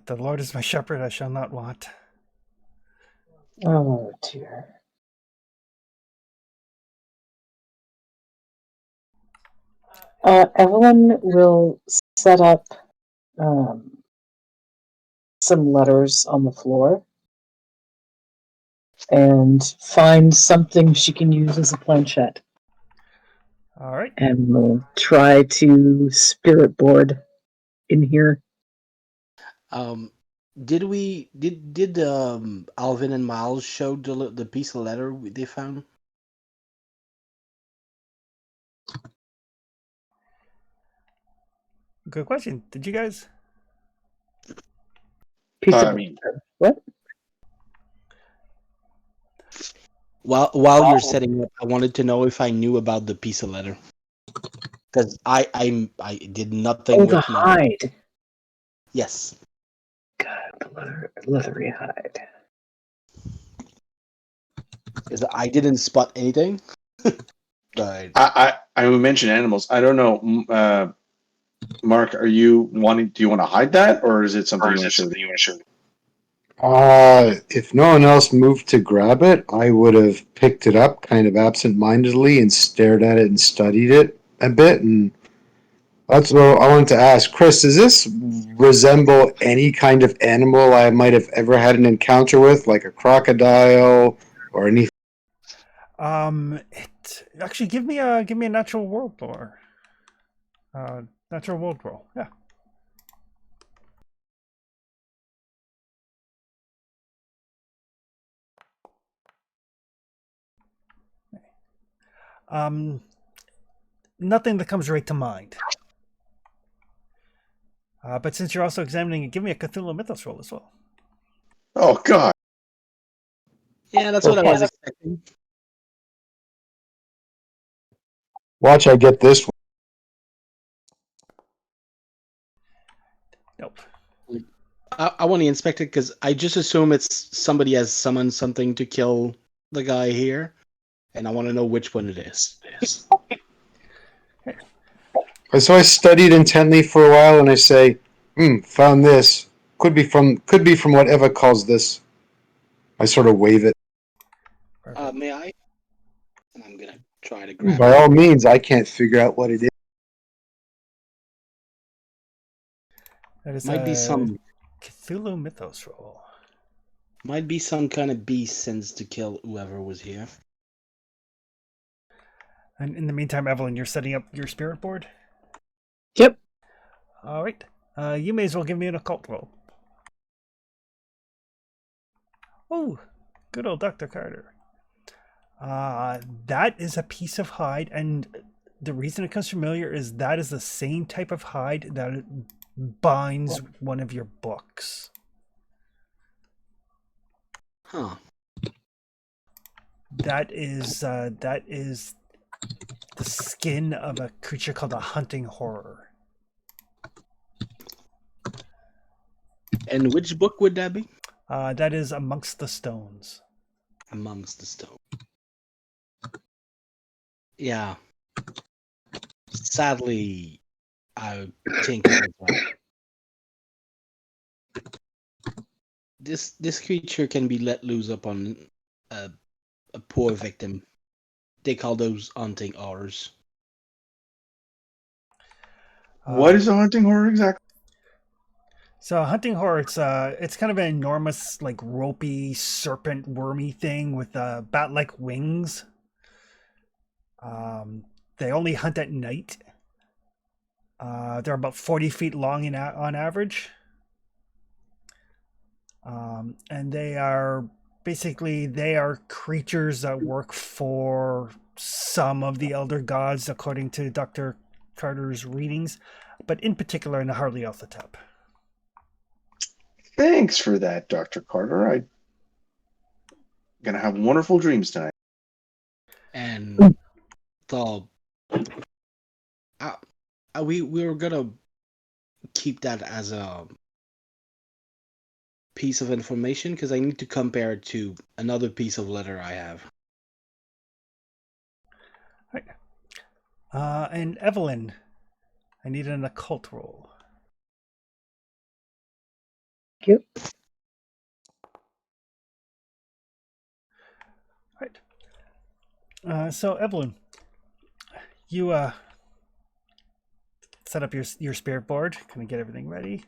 The Lord is my shepherd, I shall not want. Oh, dear. Evelyn will set up some letters on the floor and find something she can use as a planchette. All right. And we'll try to spirit board in here. Did Alvin and Miles show the piece of letter they found? Good question. Did you guys? What? While you're setting up, I wanted to know if I knew about the piece of letter, because I did nothing Oh, with the hide. Yes. God, the leathery hide. Because I didn't spot anything. But I would mention animals. I don't know. Mark, do you want to hide that, or is it something you want to show? If no one else moved to grab it, I would have picked it up kind of absent-mindedly and stared at it and studied it a bit. And that's what I wanted to ask. Chris, does this resemble any kind of animal I might have ever had an encounter with, like a crocodile or anything? Actually give me a natural world lore. Natural world roll. Yeah. Nothing that comes right to mind. But since you're also examining it, give me a Cthulhu Mythos roll as well. Oh, God. yeah, that's what I was expecting. Watch, I get this one. Nope. I want to inspect it because I just assume it's somebody has summoned something to kill the guy here, and I want to know which one it is. So I studied intently for a while, and I say, found this. Could be from whatever caused this. I sort of wave it. Perfect. May I? And I'm gonna try to grab By it. all means, I can't figure out what it is. That is Might be a some Cthulhu Mythos roll. kind of beast sends to kill whoever was here. And in the meantime, Evelyn, you're setting up your spirit board? Yep. All right. You may as well give me an occult roll. Oh, good old Dr. Carter. That is a piece of hide, and the reason it comes familiar is that is the same type of hide that binds one of your books. Huh. That is the skin of a creature called a hunting horror. And which book would that be? That is Amongst the Stones. Amongst the Stone. Yeah. Sadly, I think I was right. This creature can be let loose upon a poor victim. They call those hunting horrors. What is a hunting horror exactly? So a hunting horror, it's kind of an enormous, like ropey serpent wormy thing with bat-like wings. They only hunt at night. They're about 40 feet long on average. And they are creatures that work for some of the elder gods, according to Dr. Carter's readings, but in particular in the Nyarlathotep. Thanks for that, Dr. Carter. I'm gonna have wonderful dreams tonight. And the we were gonna keep that as a piece of information because I need to compare it to another piece of letter I have. Right. And Evelyn, I need an occult roll. Thank you. Right. So Evelyn, you set up your spirit board, kind of get everything ready,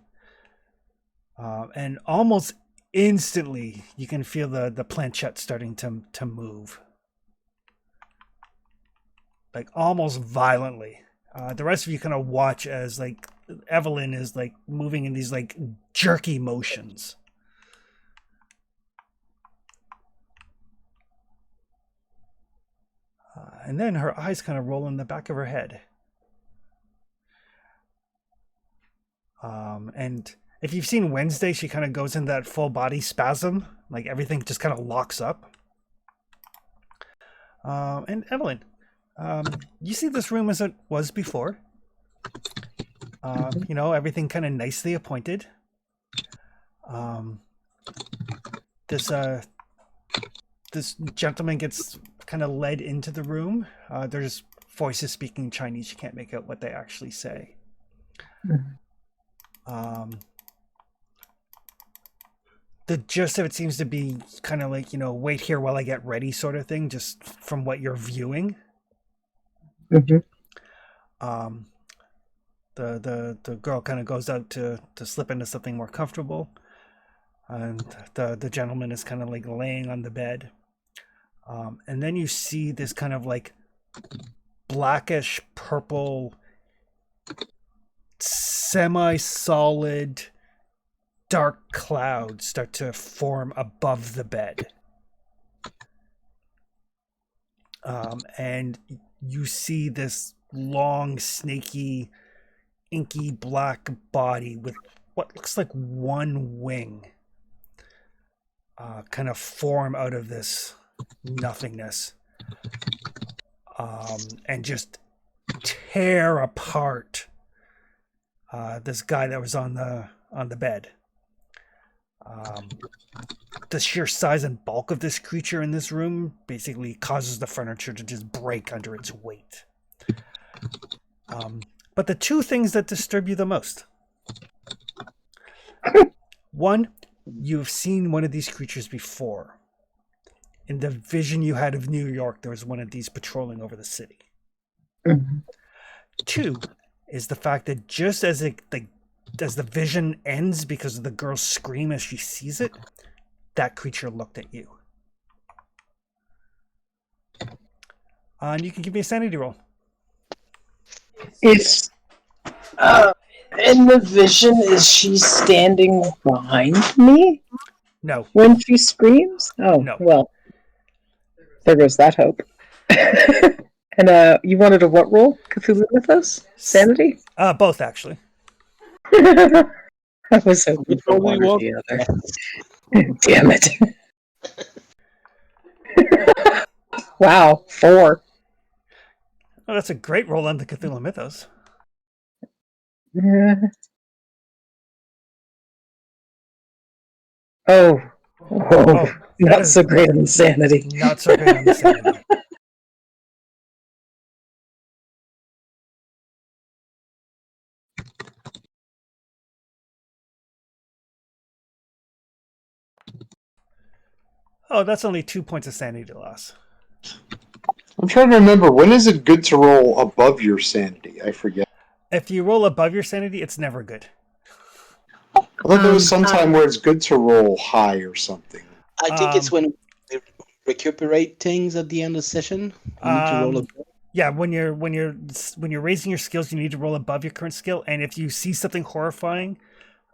and almost instantly you can feel the planchette starting to move, like almost violently. The rest of you kind of watch as like Evelyn is like moving in these like jerky motions. And then her eyes kind of roll in the back of her head. And if you've seen Wednesday, she kind of goes into that full body spasm, like everything just kind of locks up. And Evelyn, you see this room as it was before. Everything kind of nicely appointed. This gentleman gets kind of led into the room. There's voices speaking Chinese. You can't make out what they actually say. The gist of it seems to be kind of like, wait here while I get ready sort of thing, just from what you're viewing. Mm-hmm. The girl kind of goes out to slip into something more comfortable. And the gentleman is kind of like laying on the bed. And then you see this kind of like blackish purple, semi-solid, dark clouds start to form above the bed. And you see this long, snaky, inky black body with what looks like one wing kind of form out of this nothingness, and just tear apart this guy that was on the bed. The sheer size and bulk of this creature in this room basically causes the furniture to just break under its weight. But the two things that disturb you the most. One, you've seen one of these creatures before. In the vision you had of New York, there was one of these patrolling over the city. Mhm. Two is the fact that just as the vision ends because of the girl's scream as she sees it, that creature looked at you. And you can give me a sanity roll. It's in the vision. Is she standing behind me No. when she screams? Oh, No. well, there goes that hope. And you wanted a what roll? Cthulhu Mythos? Sanity? Both actually. I was hoping Which for roll do one you or want? the other. Damn it. Wow, 4. Oh, that's a great roll on the Cthulhu Mythos. Oh, that not is so great on sanity. Not so great on the sanity. Oh, that's only 2 points of sanity loss. I'm trying to remember, when is it good to roll above your sanity? I forget. If you roll above your sanity, it's never good. I thought there was some time where it's good to roll high or something. I think it's when we recuperate things at the end of the session. You need to roll a. Yeah, when you're raising your skills, you need to roll above your current skill. And if you see something horrifying,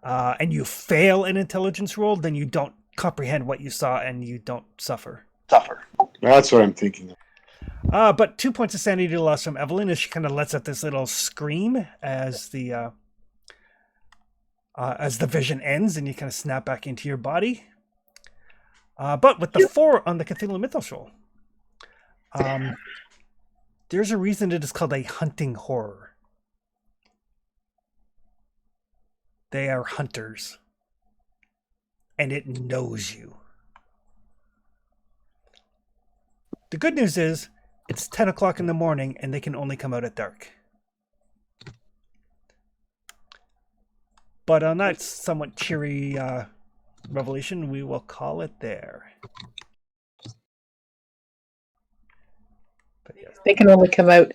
and you fail an intelligence roll, then you don't comprehend what you saw and you don't suffer. That's what I'm thinking of. But 2 points of sanity loss from Evelyn as she kind of lets out this little scream as the vision ends and you kind of snap back into your body. But with the 4 on the Cthulhu Mythos roll, there's a reason it is called a hunting horror. They are hunters. And it knows you. The good news is, it's 10 o'clock in the morning and they can only come out at dark. But on that somewhat cheery revelation, we will call it there. But yes. They can only come out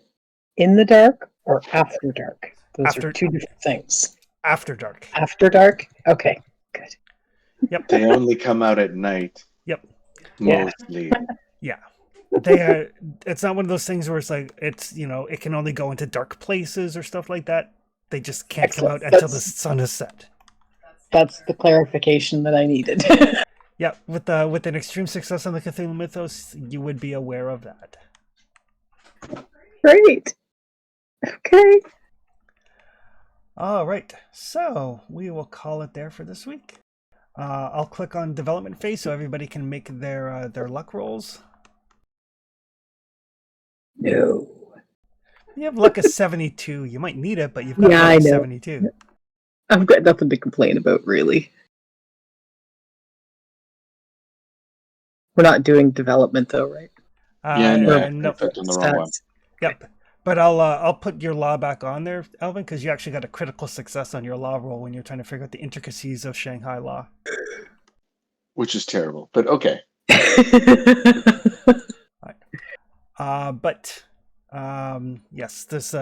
in the dark or after dark. Those After- are two different things. After dark. After dark? Okay, good. Yep. They only come out at night. Yep. Mostly. Yeah. They are, it's not one of those things where it's like, it's, it can only go into dark places or stuff like that. They just can't come out Excellent. until the sun is set. That's the clarification that I needed. Yeah, with an extreme success on the Cthulhu Mythos, you would be aware of that. Great. Okay. All right, so we will call it there for this week. I'll click on development phase so everybody can make their luck rolls. No. You have luck of 72. You might need it, but you've got Yeah, luck I of know. 72. I've got nothing to complain about, really. We're not doing development, though, right? Yeah, no, no. I clicked on the wrong one. Stats. Yep. But I'll put your law back on there, Alvin, because you actually got a critical success on your law roll when you're trying to figure out the intricacies of Shanghai law. Which is terrible, but okay. Yes, this.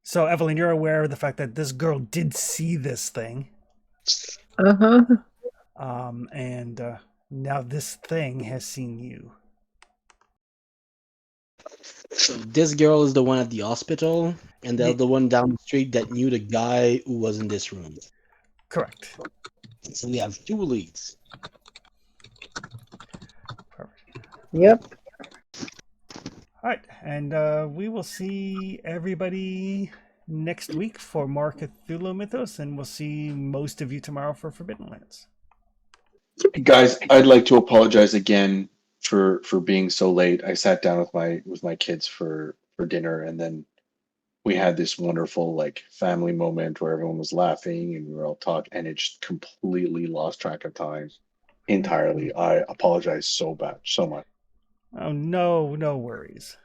So Evelyn, you're aware of the fact that this girl did see this thing, Uh-huh. and now this thing has seen you. So this girl is the one at the hospital, and the one down the street that knew the guy who was in this room. Correct. So we have 2 leads. Perfect. Yep. All right, and we will see everybody next week for more Cthulhu Mythos, and we'll see most of you tomorrow for Forbidden Lands. Guys, I'd like to apologize again for being so late. I sat down with my kids for for dinner, and then we had this wonderful like family moment where everyone was laughing and we were all talking, and it just completely lost track of time entirely. I apologize so much. Oh, no, no worries.